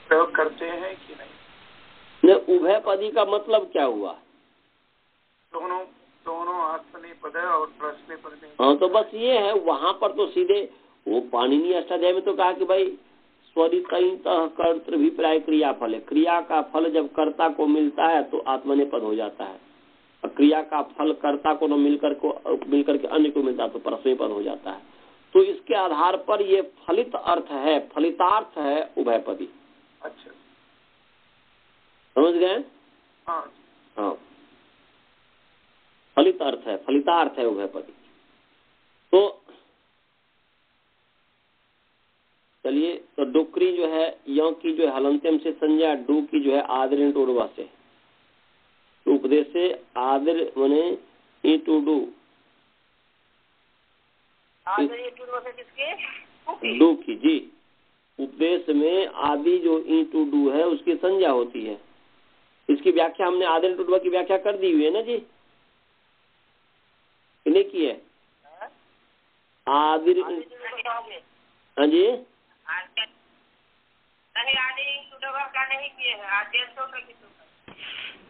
प्रयोग करते हैं कि नहीं? उभयपदी का मतलब क्या हुआ? दोनों आत्मनेपद और परस्मैपद में। हाँ, तो बस ये है। वहां पर तो सीधे वो पाणिनि अष्टाध्याय में तो कहा कि भाई स्वरितः कर्तृभिप्राय क्रिया फल है। क्रिया का फल जब कर्ता को मिलता है तो आत्मनेपद हो जाता है, और क्रिया का फल कर्ता को न मिलकर के अन्य को मिलता है तो परस्मैपद हो जाता है। तो इसके आधार पर ये फलित अर्थ है, फलितार्थ है उभयपदी। अच्छा, समझ गए? हाँ हाँ, फलित अर्थ है, फलितार्थ है उभयपदी। तो चलिए, तो डुक्री जो है यों की जो है हलंत्यम से संज्ञा, डू की जो है आदर टूडवा से। तो उपदेश से आदर मने ई टू डू, डू की जी। उपदेश में आदि जो ई टू डू है उसकी संज्ञा होती है। इसकी व्याख्या हमने आदर टूडवा की व्याख्या कर दी हुई है ना जी? नहीं की है? आदिर, हाँ जी,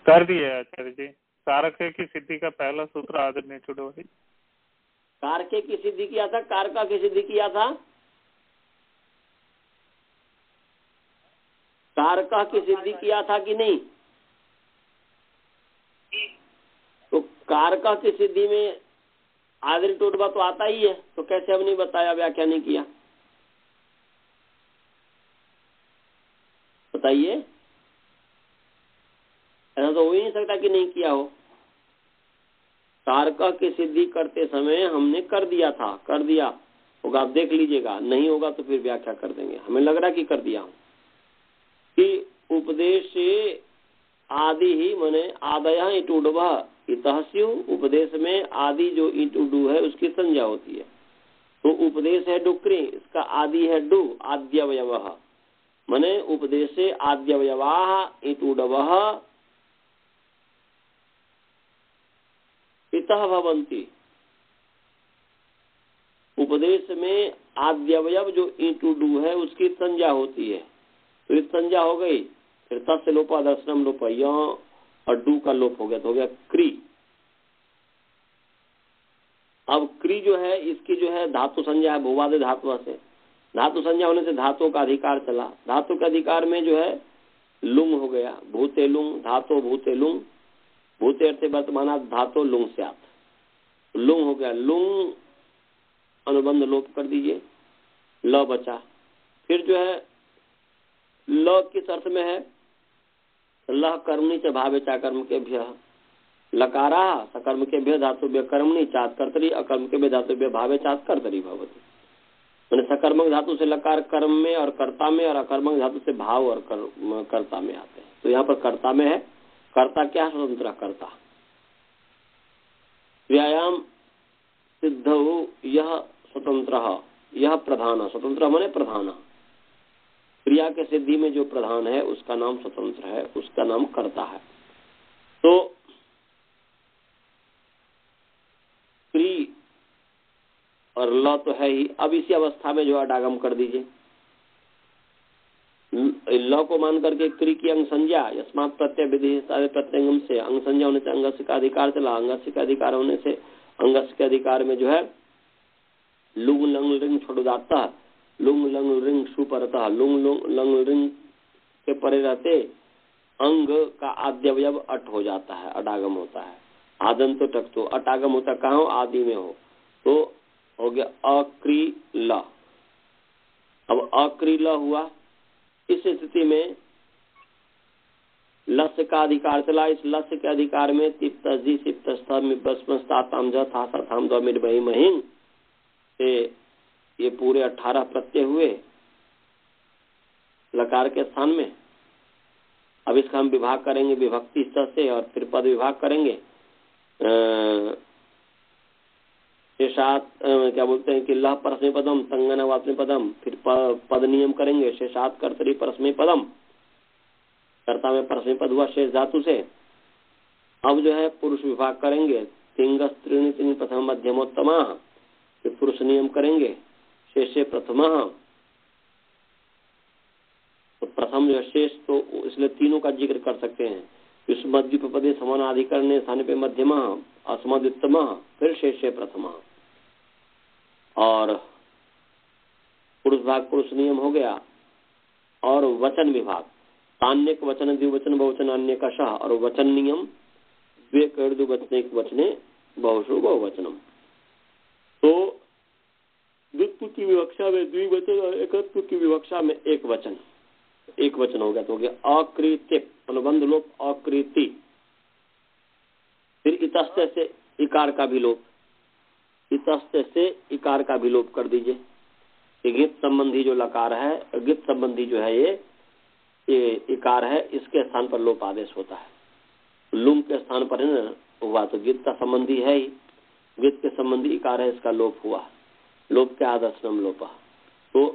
कर दिए आचार्य जी। कारक की सिद्धि का पहला सूत्र आदर ने छुड़ो। कारके की सिद्धि किया था, कारका की सिद्धि किया था, कारका की सिद्धि किया था कि नहीं? तो कारका की सिद्धि में आदर टोटवा तो आता ही है, तो कैसे हमने बताया, व्याख्या नहीं किया? बताइए। ऐसा तो हो ही नहीं सकता कि नहीं किया हो। कारका की सिद्धि करते समय हमने कर दिया था, कर दिया होगा, आप देख लीजिएगा। नहीं होगा तो फिर व्याख्या कर देंगे। हमें लग रहा है कि कर दिया हूं कि उपदेश आदि ही मने आदया इटुडवा इतहस्यु। उपदेश में आदि जो इटुडू है उसकी संज्ञा होती है। तो उपदेश है डुक्री, इसका आदि है डू, आद्यवयवः मने उपदेशे आद्यवयवाः इटुडवः इतः भवन्ति। उपदेश में आद्यवयव जो ईटू डू है उसकी संज्ञा होती है, तो इस संज्ञा हो गई, फिर तस्य लोप दर्शनम लोप, यहाँ और डू का लोप हो गया, तो हो गया क्री। अब क्री जो है इसकी जो है धातु संज्ञा है भूवादि धातु से, धातु संज्ञा होने से धातु का अधिकार चला, धातु के अधिकार में जो है लुंग हो गया, भूते लुंग धातु भूते लुंग, भूते अर्थ वर्तमान धातु लुंग से आप लुंग हो गया, लुंग अनुबंध लोप कर दीजिए, ल बचा। फिर जो है ल किस अर्थ में है, लह कर्मणि च भावे चा कर्म के भ्य, लकारा सकर्म के भ्य धातुभ्य कर्मणि चात कर्तरी, अकर्म के भ्य धातुभ्य भावे चात कर्तरी भवति। मैंने सकर्मक धातु से लकार कर्म में और कर्ता में, और अकर्मक धातु से भाव और कर्ता में आते हैं। तो यहाँ पर कर्ता में है, कर्ता क्या स्वतंत्र कर्ता। व्यायाम सिद्ध यह स्वतंत्र, यह प्रधान, स्वतंत्र माने प्रधान, क्रिया के सिद्धि में जो प्रधान है उसका नाम स्वतंत्र है, उसका नाम कर्ता है। तो क्री और ल तो है ही। अब इसी अवस्था में जो अडागम कर दीजिए, ल को मान करके क्री की अंग संज्ञा, यस्मात् प्रत्यय विधि सारे प्रत्यंगम से अंग संज्ञा होने से अंगस्य का अधिकार चला, अंगस्य का अधिकार होने से अंगस्य के अधिकार में जो है लुंग लंग रिंग छोड़दाता, लुंग लंग रिंग सुपरता, लुंग लंग रिंग के परे रहते अंग का आद्यवयव अट हो जाता है, अडागम होता है। आदन तो टक तो अटागम होता कहाँ हो, आदि में हो, तो हो गया अक्रीला। अब अक्रीला हुआ, इस स्थिति में लस्य का अधिकार चला, इस लस्य के अधिकार में तिप्तजी सिप्तम थाम महिंग से ये पूरे 18 प्रत्यय हुए लकार के स्थान में। अब इसका हम विभाग करेंगे विभक्ति स्तर से, और फिर पद विभाग करेंगे। शेषात क्या बोलते हैं कि लह परस्मै पदम तंगन वास्मै पदम, फिर पद नियम करेंगे। शेषात कर्तरी परस्मै पदम, कर्ता में परस्मै पद हुआ शेष धातु से। अब जो है पुरुष विभाग करेंगे, तिंग स्त्रीणी तिंग प्रथम मध्यमोत्तमा, फिर पुरुष नियम करेंगे शेषे प्रथमा। तो प्रथम जो शेष, तो इसलिए तीनों का जिक्र कर सकते हैं। युष्मद्य पदे समानाधिकरण स्थान पे मध्यमा, अस्मद्युत्तमा, फिर शेषे प्रथमा। और पुरुष भाग पुरुष नियम हो गया। और वचन विभाग, तान्यक वचन द्विवचन बहुवचन अन्य का शह, और वचन नियम द्वे कर द्विवचने वचने बहुशु बहुवचनम। तो द्वित्व की विवक्षा में द्विवचन और एकत्व की विवक्षा में एक वचन, एक वचन हो गया, तो हो गया अकृत्य, अनुबंध लोप अकृति। फिर इतस्ते से इकार का भी लोप, इतस्ते से इकार का भी लोप कर दीजिए। गित संबंधी जो लकार है, गित संबंधी जो है ये इकार है, इसके स्थान पर लोप आदेश होता है। लुंग के स्थान पर है ना हुआ, तो गित का संबंधी है ही, गित के संबंधी इकार है, इसका लोप हुआ। लोप के आदर्शनम लोपा, तो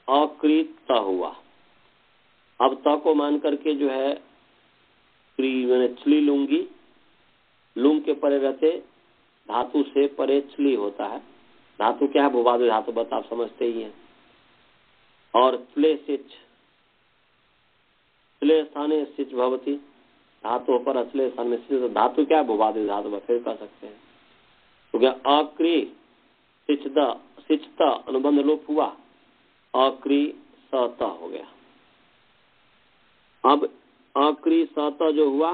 अकृत हुआ। अब त को मान करके जो है मैंने छली लूंगी, लुंग के परे रहते धातु से परे छली होता है। धातु क्या है, भूवादि धातु, बस आप समझते ही हैं। और त्ले सिच, त्ले स्थाने सिच भवती, धातु पर अचले स्थान में सिच, धातु क्या है, भूवादि धातु, फिर कह सकते हैं। तो क्या अक्री सिचता अनुबंध लोप हुआ, अक्री सता हो गया। अब अक्री सता जो हुआ,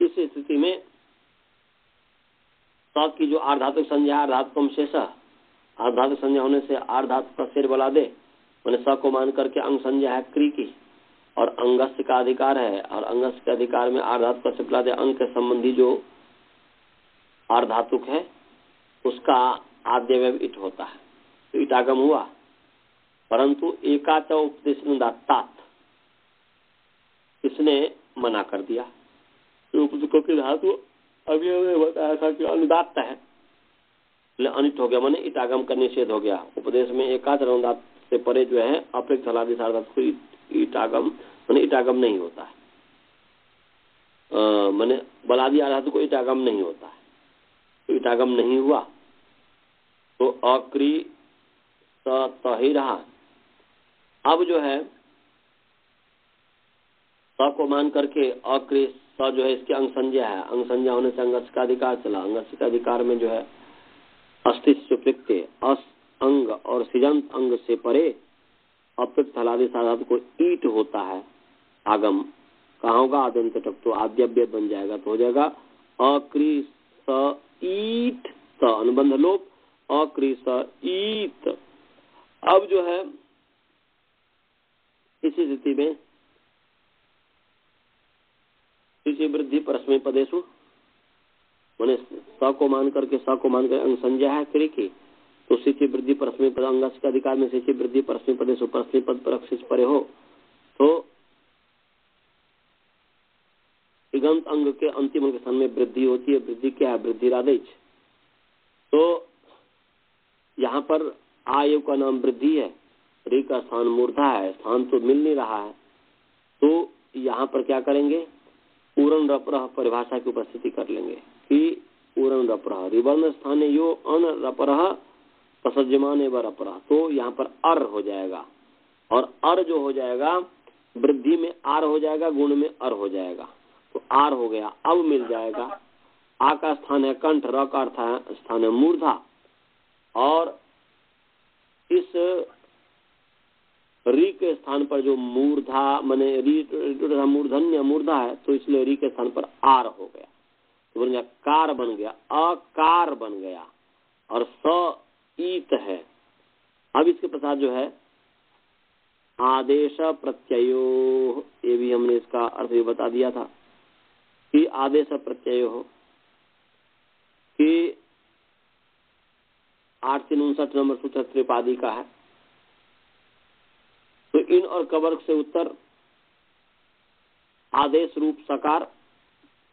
इस स्थिति में स की जो आर्धातुक संज्ञा, आर्धातुकम शेष, आर्धातुक संज्ञा होने से आर्धातुक का शेर बला दे, मैंने स को मान करके अंग संज्ञा है क्री की, और अंगस्य का अधिकार है, और अंगस्य के अधिकार में आर्धातुक का सिपला दे। अंग के संबंधी जो आर्धातुक है उसका आद्यवयव इट होता है, तो इटागम हुआ। परंतु एकाच उपदेश तात, इसने मना कर दिया। तो उपदेशों की धातु अभी हमें बताया था कि अनुदात्त है, अनिट हो गया, माने इटागम का निषेध हो गया। उपदेश में एकाच अनुदात से परे जो है अपेक्ष हलादि सार्वधातु को इटागम माने इटागम नहीं होता है, माने बलादि आधातु को इटागम नहीं होता है, तो इटागम नहीं हुआ। तो अक्री त ही रहा। अब जो है स को मान करके अक्रिय स जो है इसके अंग संज्ञा है, अंग संज्ञा होने से अंगस्य का अधिकार चला। अंगस्य का अधिकार में जो है अस्तित्व प्रत्यय अस अंग और सिजंत अंग से परे अप्रत्यय हलादि साधातु को ईट होता है। आगम कहाँ होगा? आदम तक तो आद्यव्य बन जाएगा, तो हो जाएगा अक्रिय स ईट त, अनुबंध लोप अक्रिय स ईट। अब जो है इसी स्थिति में वृद्धि परस्मय पदेशु मैंने स को मान करके अंग संज्ञा है क्रिय की, तो सिचि वृद्धि परस्मय पद अंगस के अधिकार में सिचि वृद्धि परस्मय पदेशु परस्मय पद पर अक्षिश परे हो तो इगंत अंग के अंतिम अंग के स्थान में वृद्धि होती है। वृद्धि क्या है? वृद्धि रादेश। तो यहाँ पर आयु का नाम वृद्धि है, री का स्थान मूर्धा है, स्थान तो मिल नहीं रहा है, तो यहाँ पर क्या करेंगे? पूर्ण रपरह परिभाषा की उपस्थिति कर लेंगे कि पूर्ण रपरह रिवर्ण स्थान यो अन रपरह प्रसज्यमान एवं रपरह, तो यहाँ पर अर हो जाएगा और अर जो हो जाएगा वृद्धि में आर हो जाएगा, गुण में अर हो जाएगा, तो आर हो गया। अब मिल जाएगा आ का स्थान है कंठ, र का स्थान है मूर्धा और इस री के स्थान पर जो मूर्धा माने री मूर्धन्य मूर्धा है, तो इसलिए री के स्थान पर आर हो गया, तो बन गया कार बन गया, अकार बन गया और स ईत है। अब इसके पश्चात जो है आदेश प्रत्ययो, ये भी हमने इसका अर्थ भी बता दिया था कि आदेश प्रत्ययो हो कि 859 नंबर सूत्र त्रिपादी का है। तो इन और कवर्ग से उत्तर आदेश रूप सकार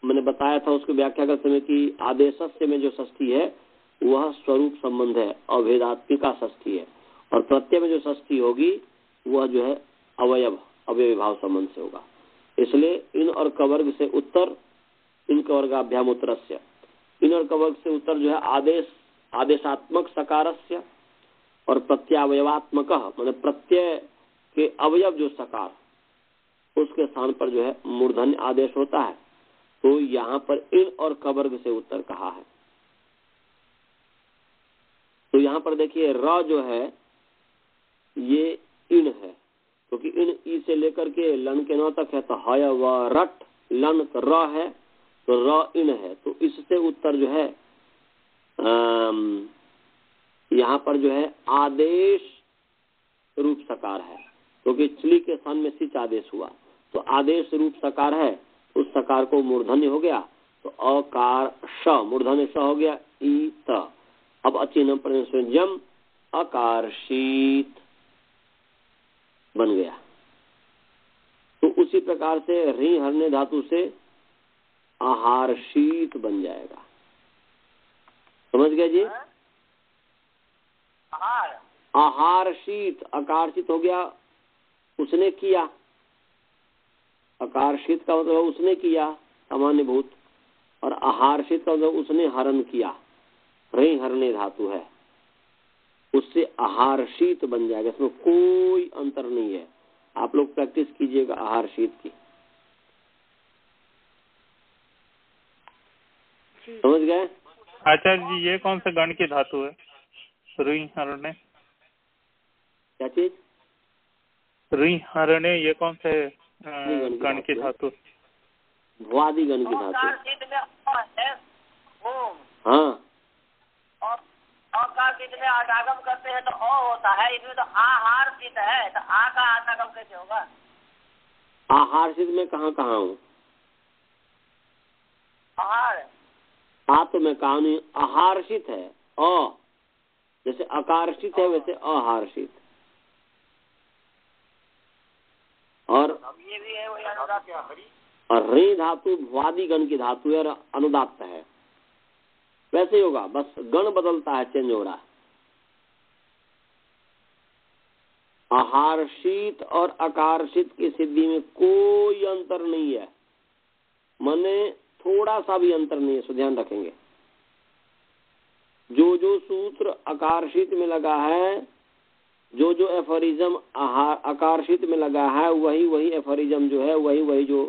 मैंने बताया था, उसकी व्याख्या करते समय कि आदेशस्य में जो षष्ठी है वह स्वरूप संबंध है, अभेदात्मिका षष्ठी है, और प्रत्यय में जो षष्ठी होगी वह जो है अवयव भाव संबंध से होगा। इसलिए इन और कवर्ग से उत्तर इन कवर्गाभ्याम उत्तरस्य, इन और कवर्ग से उत्तर जो है आदेशात्मक सकारस्य और प्रत्यावयवात्मक माने प्रत्यय के अवयव जो सकार उसके स्थान पर जो है मूर्धन्य आदेश होता है। तो यहाँ पर इन और कवर्ग से उत्तर कहा है। तो यहाँ पर देखिए र जो है ये इन है, क्योंकि इन ई से लेकर के लन के नौ तक है, तो हय व रट लन तो र है, तो र इन है, तो इससे उत्तर जो है यहाँ पर जो है आदेश रूप सकार है, क्योंकि चली के स्थान में सिच आदेश हुआ, तो आदेश रूप सकार है, उस सकार को मूर्धन्य हो गया, तो अकार श मूर्धन्य श हो गया ई त। अब अचिन्ह जम अकारशीत बन गया। तो उसी प्रकार से री हरने धातु से आहारशीत बन जाएगा। समझ गए जी? आहारशीत अकारशीत हो गया, उसने किया। अकारशीत का मतलब उसने किया सामान्य भूत, और आहारशीत का मतलब उसने हरण किया, रे हरने धातु है, उससे आहारशीत बन जाएगा। इसमें कोई अंतर नहीं है। आप लोग प्रैक्टिस कीजिएगा आहारशीत की। समझ गए? आचार्य जी ये कौन सा गण की धातु है? रुई हरणे क्या चीज? रुई हरणे ये कौन से गण की धातु? भुआदि गण की धातु। हाँ, में आगम करते हैं तो अ होता है, इसमें तो आहार सिद्ध है, तो आ का आगम कैसे होगा? आहार सिद्ध में कहाँ हूँ? आहार तो मैं कहा नहीं, आहारषित है अ, जैसे अकारषित है वैसे अहारषित। और ये भी है वही अनुदात है। और रे धातु भुआदि गण की धातु है और अनुदात्त है, वैसे ही होगा, बस गण बदलता है, चेंज हो रहा है। आहारशीत और अकारशीत की सिद्धि में कोई अंतर नहीं है, माने थोड़ा सा भी अंतर नहीं है, सो ध्यान रखेंगे। जो जो सूत्र अकारशीत में लगा है जो जो एफोरिज्म आकर्षित में लगा है वही एफोरिज्म जो है वही जो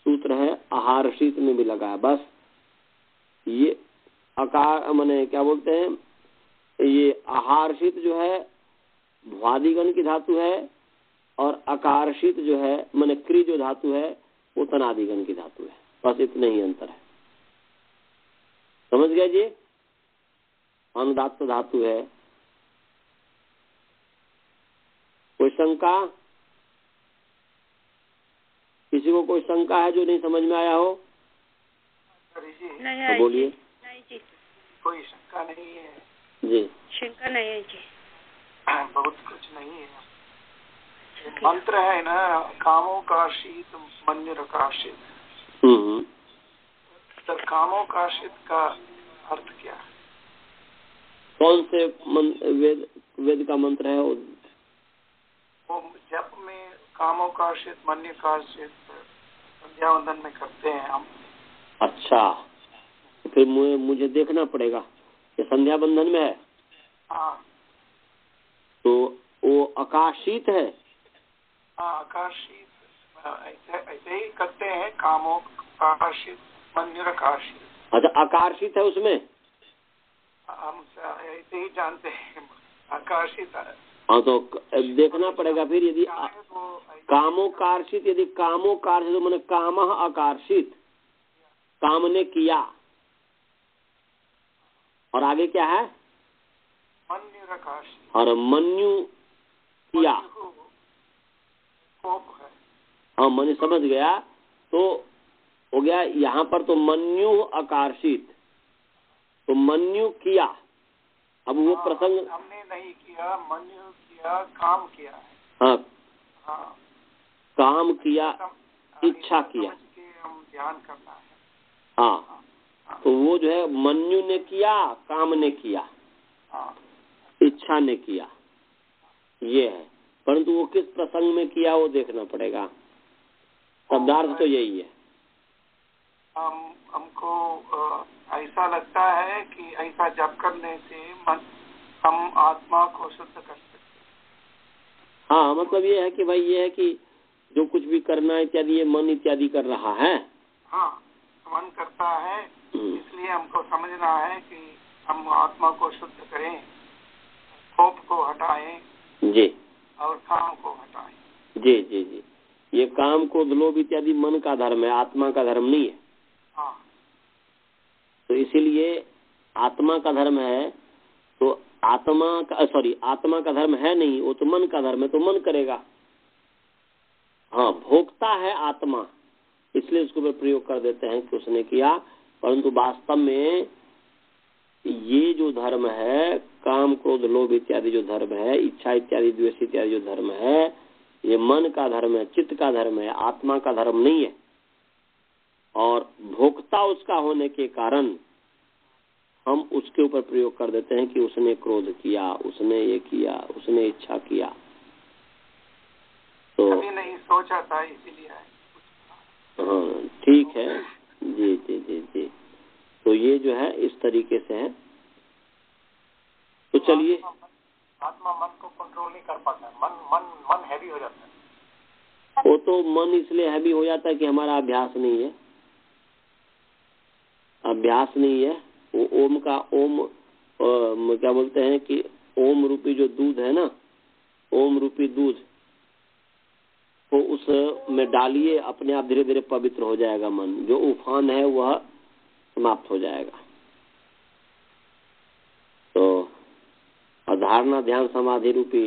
सूत्र है आहारषित में भी लगा है। बस ये आकार माने क्या बोलते हैं, ये आहारषित जो है भ्वादिगण की धातु है और आकर्षित जो है माने क्री जो धातु है वो तनादिगण की धातु है। बस इतने ही अंतर है। समझ गया जी? अनुदात्त धातु है। कोई शंका? किसी को कोई शंका है जो नहीं समझ में आया हो? नहीं, बोलिए। नहीं जी, कोई शंका नहीं है जी। शंका नहीं है जी, बहुत कुछ नहीं है। मंत्र है ना, कामोकार्षित मन्युरकार्षित। तो कामोकार्षित का अर्थ क्या है? कौन से वेद का मंत्र है वो जप में कामोकार्षित मन्युकार्षित संध्या वंदन में करते हैं हम। अच्छा, तो फिर मुझे देखना पड़ेगा ये संध्या बंधन में है। हाँ, तो वो आकाशित है। हाँ, आकाशित ऐसे ही करते हैं, कामोकार्षित मन्युरकार्षित। अच्छा, आकर्षित है उसमें। हम ऐसे ही जानते हैं आकर्षित। हाँ, तो देखना पड़ेगा फिर। यदि कामोकार्षित, यदि कामोकार्षित तो मैंने काम आकर्षित, काम ने किया, और आगे क्या है? मन्युरकार्षित। और मन्यु किया। हाँ, मैंने समझ गया। तो हो गया यहाँ पर तो मन्यु आकर्षित, तो मन्यु किया। अब वो प्रसंग हमने नहीं किया, मन्यु किया, काम किया है। हाँ, हाँ, काम किया, इच्छा किया, हम ध्यान करना है। हाँ, तो वो जो है मन्यु ने किया, काम ने किया, इच्छा ने किया, ये है। परंतु वो किस प्रसंग में किया वो देखना पड़ेगा। शब्दार्थ तो यही है। हमको ऐसा लगता है कि ऐसा जप करने से हम आत्मा को शुद्ध कर सकते हैं। हाँ, मतलब ये है कि भाई ये है कि जो कुछ भी करना इत्यादि ये मन इत्यादि कर रहा है। हाँ, मन करता है, इसलिए हमको समझना है कि हम आत्मा को शुद्ध करें, कोप को हटाएं जी, और काम को हटाएं। जी जी जी। ये काम क्रोध लोभ इत्यादि मन का धर्म है, आत्मा का धर्म नहीं है। हाँ, तो इसीलिए आत्मा का धर्म है, तो आत्मा का धर्म है नहीं, वो तो मन का धर्म है, तो मन करेगा। हाँ, भोगता है आत्मा, इसलिए उसके ऊपर प्रयोग कर देते हैं कि उसने किया। परंतु वास्तव में ये जो धर्म है, काम क्रोध लोभ इत्यादि जो धर्म है, इच्छा इत्यादि द्वेष इत्यादि जो धर्म है, ये मन का धर्म है, चित्त का धर्म है, आत्मा का धर्म नहीं है। और भोक्ता उसका होने के कारण हम उसके ऊपर प्रयोग कर देते हैं कि उसने क्रोध किया, उसने ये किया, उसने इच्छा किया। तो कभी नहीं सोचा था, इसीलिए। हाँ, ठीक है जी जी जी जी। तो ये जो है इस तरीके से है। तो चलिए, आत्मा मन को कंट्रोल नहीं कर पाता, मन हैवी हो जाता है। वो तो मन इसलिए हैवी हो जाता है कि हमारा अभ्यास नहीं है, अभ्यास नहीं है। वो ओम का क्या बोलते हैं कि ओम रूपी जो दूध है ना, ओम रूपी दूध, तो उसमें डालिए, अपने आप धीरे धीरे पवित्र हो जाएगा मन। जो उफान है वह समाप्त हो जाएगा। तो अधारणा ध्यान समाधि रूपी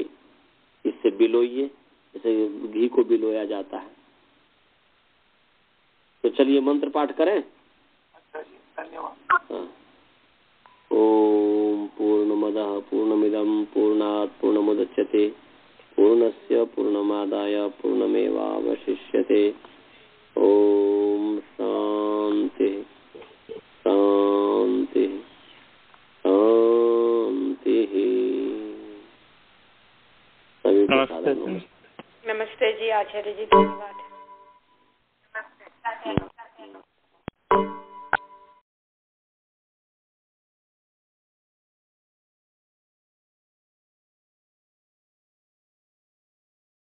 इससे बिलोइए, जैसे घी को बिलोया जाता है। तो चलिए मंत्र पाठ करें। अच्छा जी, धन्यवाद। ओम पूर्णमदः पूर्णमिदं पूर्णात् पूर्णमुदच्यते पूर्णस्य पूर्णमादाय पूर्णमेवावशिष्यते। ओम शांति शांति शांति। नमस्ते जी आचार्य जी, धन्यवाद।